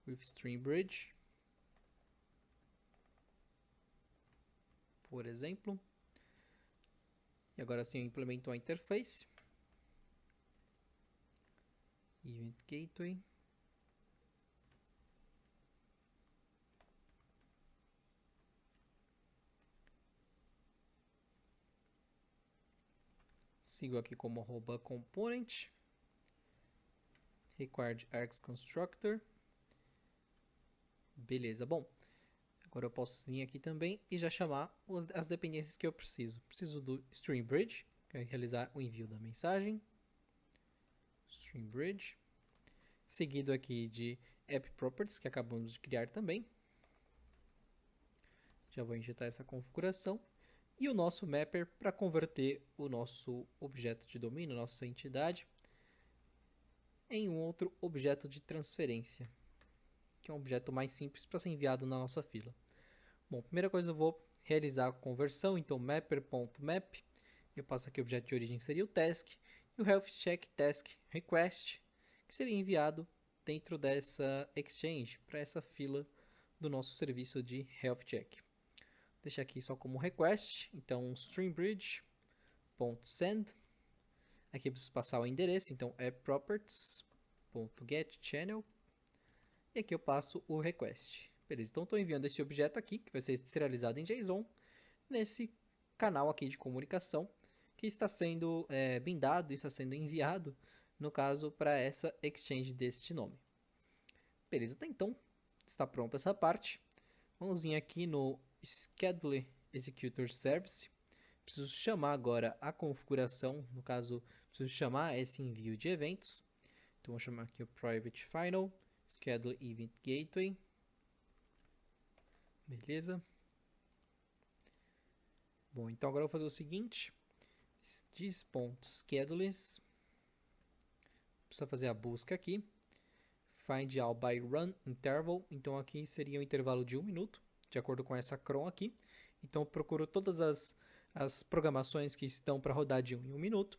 with StreamBridge, por exemplo. E agora sim eu implemento a interface, event gateway, Sigo aqui como @component, required args constructor. Beleza, bom. Agora eu posso vir aqui também e já chamar as dependências que eu preciso. Preciso do StreamBridge, que vai realizar o envio da mensagem. StreamBridge. Seguido aqui de AppProperties, que acabamos de criar também. Já vou injetar essa configuração. E o nosso mapper para converter o nosso objeto de domínio, nossa entidade, em um outro objeto de transferência, que é um objeto mais simples para ser enviado na nossa fila. Bom, primeira coisa eu vou realizar a conversão, então mapper.map, eu passo aqui o objeto de origem que seria o task, e o health check task request, que seria enviado dentro dessa exchange, para essa fila do nosso serviço de health check. Deixar aqui só como request, então streambridge.send, aqui eu preciso passar o endereço, então appproperties.getChannel, e aqui eu passo o request. Beleza, então estou enviando esse objeto aqui, que vai ser serializado em JSON, nesse canal aqui de comunicação, que está sendo bindado e está sendo enviado, no caso, para essa exchange deste nome. Beleza, então está pronta essa parte. Vamos vir aqui no Schedule Executor Service. Preciso chamar agora a configuração, no caso, preciso chamar esse envio de eventos. Então, vou chamar aqui o Private Final, Schedule Event Gateway. Beleza. Bom, então agora eu vou fazer o seguinte. This.schedules. Precisa fazer a busca aqui. Find all by run interval. Então aqui seria um intervalo de 1 minuto, de acordo com essa cron aqui. Então eu procuro todas as programações que estão para rodar de 1 em 1 minuto.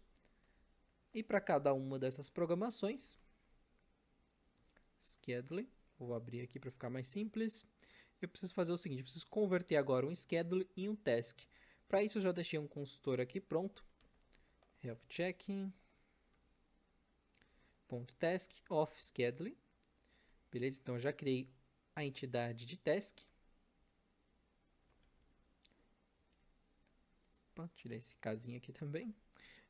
E para cada uma dessas programações, schedule, vou abrir aqui para ficar mais simples. Eu preciso fazer o seguinte, eu preciso converter agora um schedule em um task. Para isso eu já deixei um consultor aqui pronto. Health checking. .task of scheduling. Beleza? Então eu já criei a entidade de task. Opa, tirei esse casinho aqui também.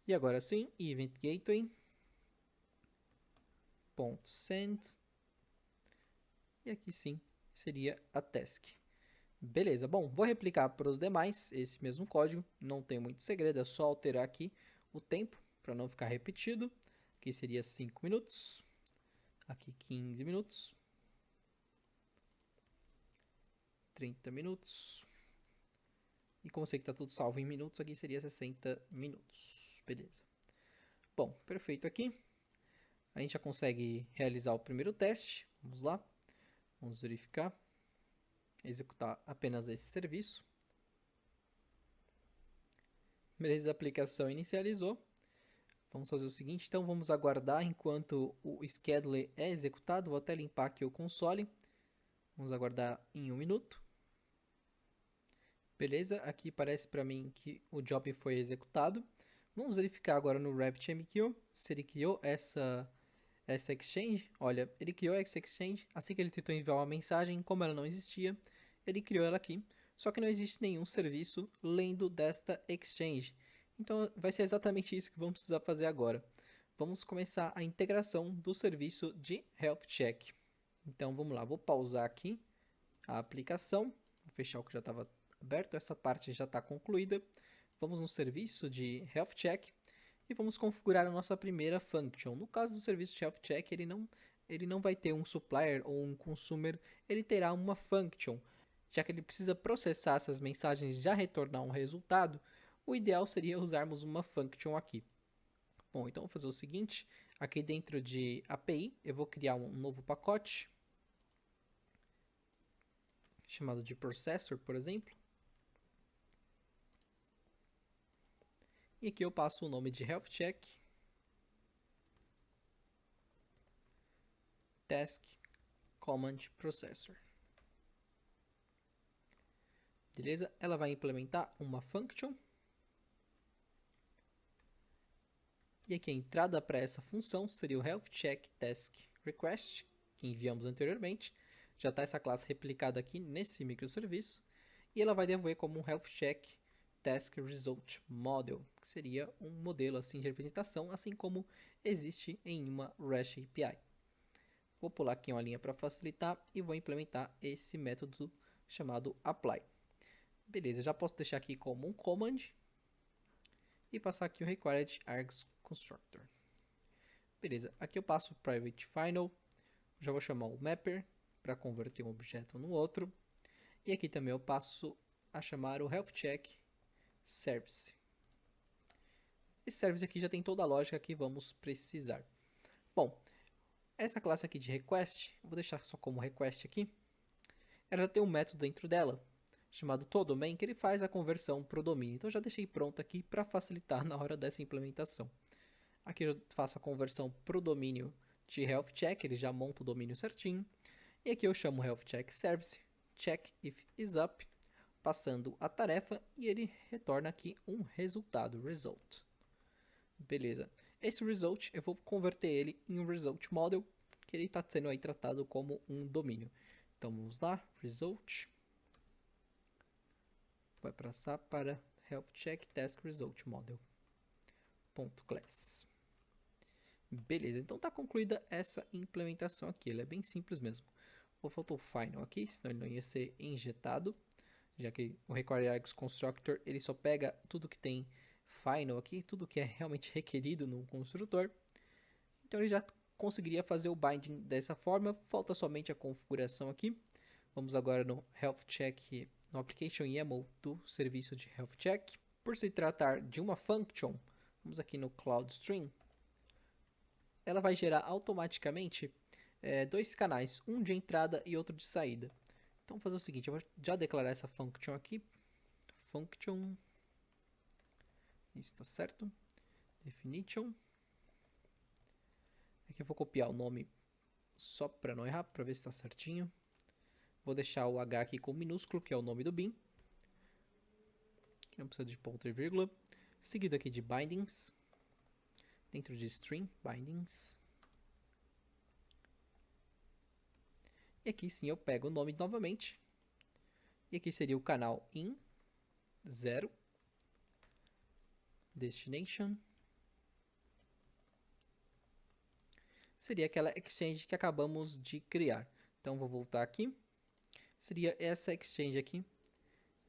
E agora sim, event gateway. .send. E aqui sim seria a task. Beleza, bom, vou replicar para os demais esse mesmo código, não tem muito segredo, é só alterar aqui o tempo para não ficar repetido. Aqui seria 5 minutos, aqui 15 minutos, 30 minutos, e como sei que está tudo salvo em minutos, aqui seria 60 minutos, beleza. Bom, perfeito aqui, a gente já consegue realizar o primeiro teste, vamos lá, vamos verificar. Executar apenas esse serviço. Beleza, a aplicação inicializou. Vamos fazer o seguinte, então vamos aguardar enquanto o scheduler é executado. Vou até limpar aqui o console. Vamos aguardar em 1 minuto. Beleza, aqui parece para mim que o job foi executado. Vamos verificar agora no RabbitMQ se ele criou essa exchange. Olha, ele criou essa exchange. Assim que ele tentou enviar uma mensagem, como ela não existia, ele criou ela aqui. Só que não existe nenhum serviço lendo desta exchange. Então vai ser exatamente isso que vamos precisar fazer agora. Vamos começar a integração do serviço de Health Check. Então vamos lá, vou pausar aqui a aplicação. Vou fechar o que já estava aberto, essa parte já está concluída. Vamos no serviço de Health Check e vamos configurar a nossa primeira function. No caso do serviço de Health Check, ele não vai ter um supplier ou um consumer, ele terá uma function. Já que ele precisa processar essas mensagens e já retornar um resultado, o ideal seria usarmos uma function aqui. Bom, então vou fazer o seguinte, aqui dentro de API, eu vou criar um novo pacote, chamado de processor, por exemplo. E aqui eu passo o nome de Health Check, Task Command Processor. Beleza? Ela vai implementar uma function. E aqui a entrada para essa função seria o Health Check Task Request, que enviamos anteriormente. Já está essa classe replicada aqui nesse microserviço. E ela vai devolver como um Health Check Task Result Model, que seria um modelo assim de representação, assim como existe em uma REST API. Vou pular aqui uma linha para facilitar e vou implementar esse método chamado apply. Beleza, já posso deixar aqui como um command e passar aqui o required args constructor. Beleza, aqui eu passo o private final, já vou chamar o mapper para converter um objeto no outro. E aqui também eu passo a chamar o health check service. Esse service aqui já tem toda a lógica que vamos precisar. Bom, essa classe aqui de request, eu vou deixar só como request aqui. Ela já tem um método dentro dela, chamado toDomain, que ele faz a conversão para o domínio. Então eu já deixei pronto aqui para facilitar na hora dessa implementação. Aqui eu faço a conversão para o domínio de health check, ele já monta o domínio certinho. E aqui eu chamo health check service, check if is up, passando a tarefa e ele retorna aqui um resultado, result. Beleza. Esse result eu vou converter ele em um result model, que ele está sendo aí tratado como um domínio. Então vamos lá, result. Vai passar para health check task result model. .class. Beleza, então está concluída essa implementação aqui. Ele é bem simples mesmo. Faltou o final aqui, senão ele não ia ser injetado. Já que o require args constructor ele só pega tudo que tem final aqui, tudo que é realmente requerido no construtor. Então ele já conseguiria fazer o binding dessa forma. Falta somente a configuração aqui. Vamos agora no health check, no application YAML do serviço de health check. Por se tratar de uma function, vamos aqui no CloudStream. Ela vai gerar automaticamente dois canais, um de entrada e outro de saída. Então, vou fazer o seguinte, eu vou já declarar essa function aqui. Function. Isso está certo. Definition. Aqui eu vou copiar o nome só para não errar, para ver se está certinho. Vou deixar o H aqui com minúsculo, que é o nome do bin. Aqui não precisa de ponto e vírgula. Seguido aqui de bindings. Dentro de string, bindings. E aqui sim eu pego o nome novamente. E aqui seria o canal in 0 destination. Seria aquela exchange que acabamos de criar. Então vou voltar aqui. Seria essa exchange aqui.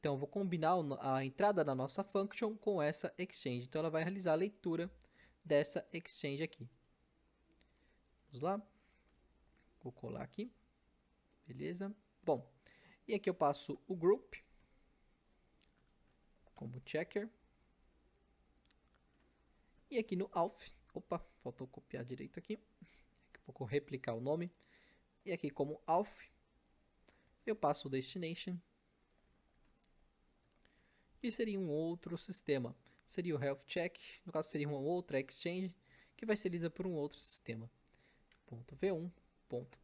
Então eu vou combinar a entrada da nossa function com essa exchange. Então ela vai realizar a leitura dessa exchange aqui. Vamos lá. Vou colar aqui. Beleza? Bom, e aqui eu passo o group como checker. E aqui no auth, opa, faltou copiar direito aqui. Vou replicar o nome. E aqui como auth, eu passo o destination. E seria um outro sistema. Seria o health check, no caso seria uma outra exchange, que vai ser lida por um outro sistema. .v1,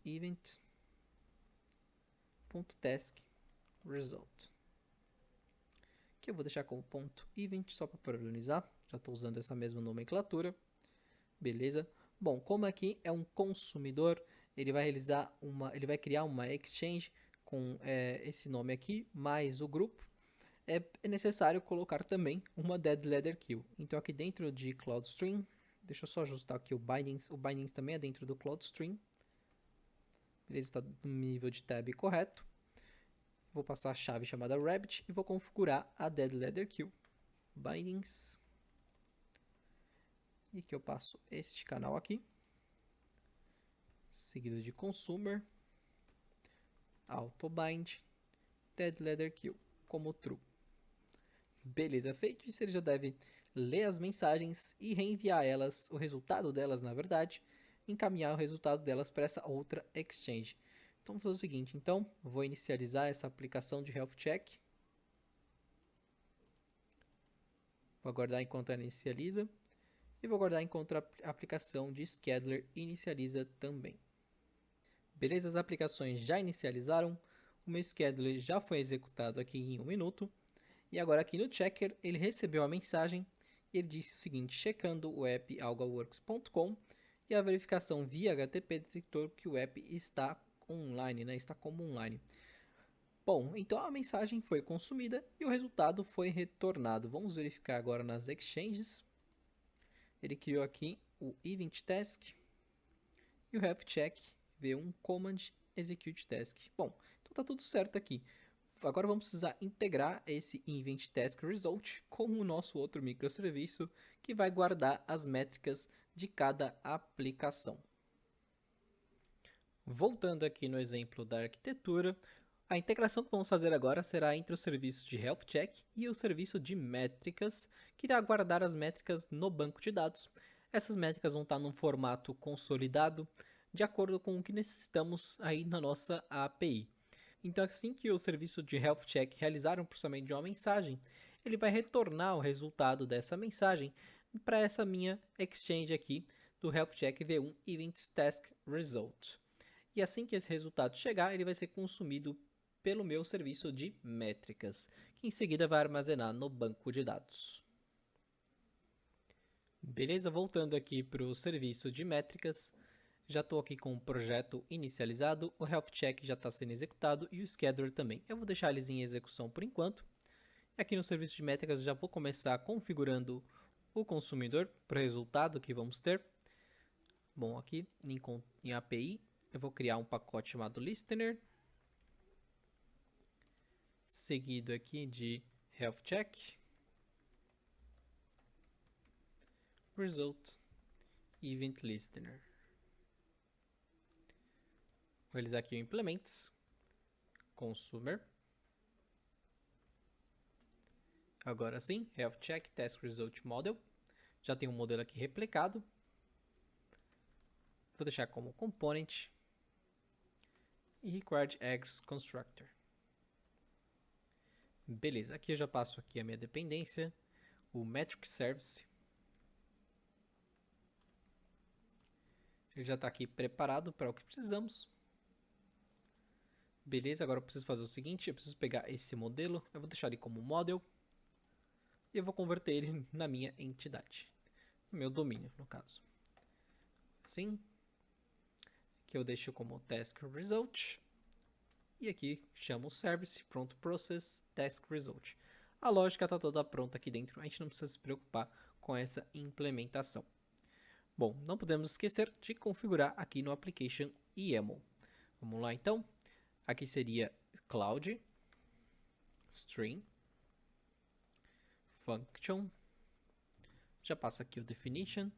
.event, .task, result. Aqui eu vou deixar como .event só para padronizar. Já estou usando essa mesma nomenclatura. Beleza. Bom, como aqui é um consumidor, ele vai criar uma exchange com esse nome aqui, mais o grupo. É necessário colocar também uma dead letter queue. Então aqui dentro de CloudStream, deixa eu só ajustar aqui o bindings também é dentro do CloudStream. Beleza, está no nível de tab correto. Vou passar a chave chamada rabbit e vou configurar a dead letter queue. Bindings. E aqui eu passo este canal aqui. Seguido de consumer. Autobind. Dead letter queue como true. Beleza, feito isso, ele já deve ler as mensagens e reenviar elas, o resultado delas, na verdade, encaminhar o resultado delas para essa outra exchange. Então, vamos fazer o seguinte, então, vou inicializar essa aplicação de health check. Vou aguardar enquanto ela inicializa. E vou aguardar enquanto a aplicação de scheduler inicializa também. Beleza, as aplicações já inicializaram. O meu scheduler já foi executado aqui em 1 minuto. E agora aqui no checker, ele recebeu a mensagem e ele disse o seguinte, checando o app algaworks.com e a verificação via HTTP detectou que o app está online, né? Está como online. Bom, então a mensagem foi consumida e o resultado foi retornado. Vamos verificar agora nas exchanges. Ele criou aqui o event task e o health check veio um command execute task. Bom, então tá tudo certo aqui. Agora vamos precisar integrar esse event task result com o nosso outro microserviço que vai guardar as métricas de cada aplicação. Voltando aqui no exemplo da arquitetura, a integração que vamos fazer agora será entre o serviço de Health Check e o serviço de métricas, que irá guardar as métricas no banco de dados. Essas métricas vão estar num formato consolidado, de acordo com o que necessitamos aí na nossa API. Então, assim que o serviço de Health Check realizar um processamento de uma mensagem, ele vai retornar o resultado dessa mensagem para essa minha exchange aqui do Health Check V1 Events Task Result. E assim que esse resultado chegar, ele vai ser consumido pelo meu serviço de métricas, que em seguida vai armazenar no banco de dados. Beleza, voltando aqui para o serviço de métricas, já estou aqui com o projeto inicializado, o Health Check já está sendo executado e o Scheduler também. Eu vou deixar eles em execução por enquanto. Aqui no serviço de métricas já vou começar configurando o consumidor para o resultado que vamos ter. Bom, aqui em API eu vou criar um pacote chamado Listener, seguido aqui de Health Check, Result, Event Listener. Vou realizar aqui o Implements, Consumer. Agora sim, Health Check, Task Result Model. Já tem um modelo aqui replicado. Vou deixar como Component e Required Eggs Constructor. Beleza, aqui eu já passo aqui a minha dependência, o Metric Service. Ele já está aqui preparado para o que precisamos. Beleza, agora eu preciso fazer o seguinte, eu preciso pegar esse modelo, eu vou deixar ele como model e eu vou converter ele na minha entidade, no meu domínio, no caso. Assim, aqui eu deixo como Task Result e aqui chamo o Service, pronto, Process, Task Result. A lógica está toda pronta aqui dentro, a gente não precisa se preocupar com essa implementação. Bom, não podemos esquecer de configurar aqui no Application YAML. Vamos lá então. Aqui seria Cloud, String, Function. Já passa aqui o Definition.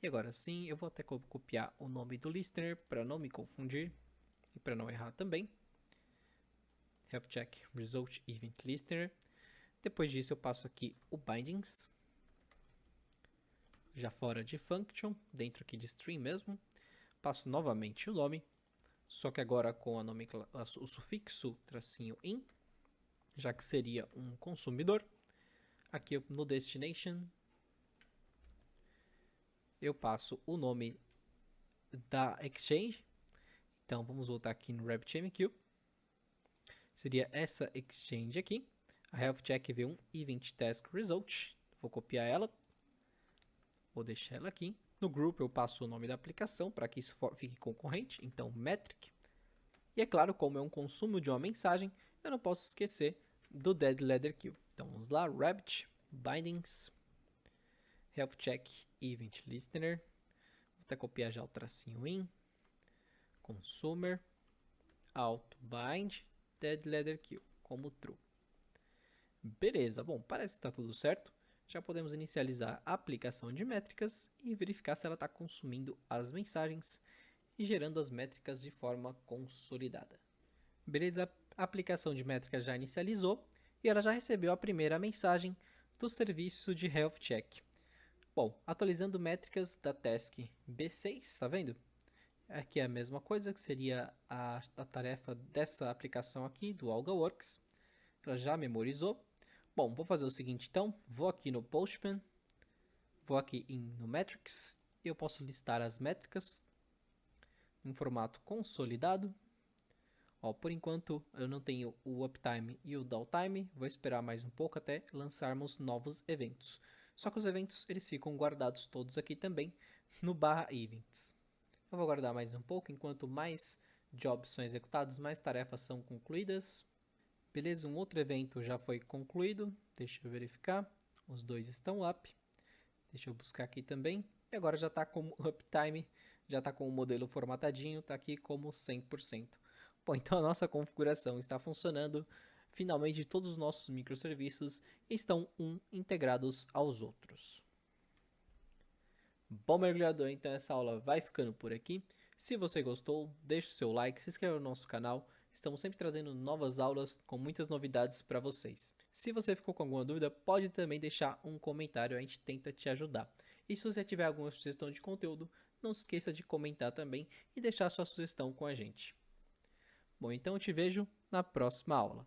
E agora sim, eu vou até copiar o nome do listener para não me confundir e para não errar também. Health Check, Result, Event Listener. Depois disso eu passo aqui o Bindings. Já fora de Function, dentro aqui de String mesmo. Passo novamente o nome, só que agora com o sufixo tracinho in, já que seria um consumidor. Aqui no Destination, eu passo o nome da Exchange. Então vamos voltar aqui no RabbitMQ. Seria essa Exchange aqui, a Health Check V1 Event Task Result. Vou copiar ela. Vou deixar ela aqui. No group eu passo o nome da aplicação para que isso fique concorrente. Então, metric. E é claro, como é um consumo de uma mensagem, eu não posso esquecer do Dead Letter Queue. Então, vamos lá. Rabbit, Bindings, Health Check, Event Listener. Vou até copiar já o tracinho in. Consumer, auto bind, Dead Letter Queue, como true. Beleza, bom, parece que está tudo certo. Já podemos inicializar a aplicação de métricas e verificar se ela está consumindo as mensagens e gerando as métricas de forma consolidada. Beleza, a aplicação de métricas já inicializou e ela já recebeu a primeira mensagem do serviço de Health Check. Bom, atualizando métricas da task B6, está vendo? Aqui é a mesma coisa, que seria a tarefa dessa aplicação aqui, do AlgaWorks. Ela já memorizou. Bom, vou fazer o seguinte então, vou aqui no Postman, vou aqui no Metrics, e eu posso listar as métricas em formato consolidado. Ó, por enquanto eu não tenho o Uptime e o Downtime, vou esperar mais um pouco até lançarmos novos eventos. Só que os eventos eles ficam guardados todos aqui também no /events. Eu vou aguardar mais um pouco, enquanto mais Jobs são executados, mais tarefas são concluídas. Beleza, um outro evento já foi concluído. Deixa eu verificar. Os dois estão up. Deixa eu buscar aqui também. E agora já está com o uptime, já está com o modelo formatadinho, está aqui como 100%. Bom, então a nossa configuração está funcionando. Finalmente todos os nossos microserviços estão integrados aos outros. Bom, mergulhador, então essa aula vai ficando por aqui. Se você gostou, deixe o seu like, se inscreva no nosso canal. Estamos sempre trazendo novas aulas com muitas novidades para vocês. Se você ficou com alguma dúvida, pode também deixar um comentário, a gente tenta te ajudar. E se você tiver alguma sugestão de conteúdo, não se esqueça de comentar também e deixar sua sugestão com a gente. Bom, então eu te vejo na próxima aula.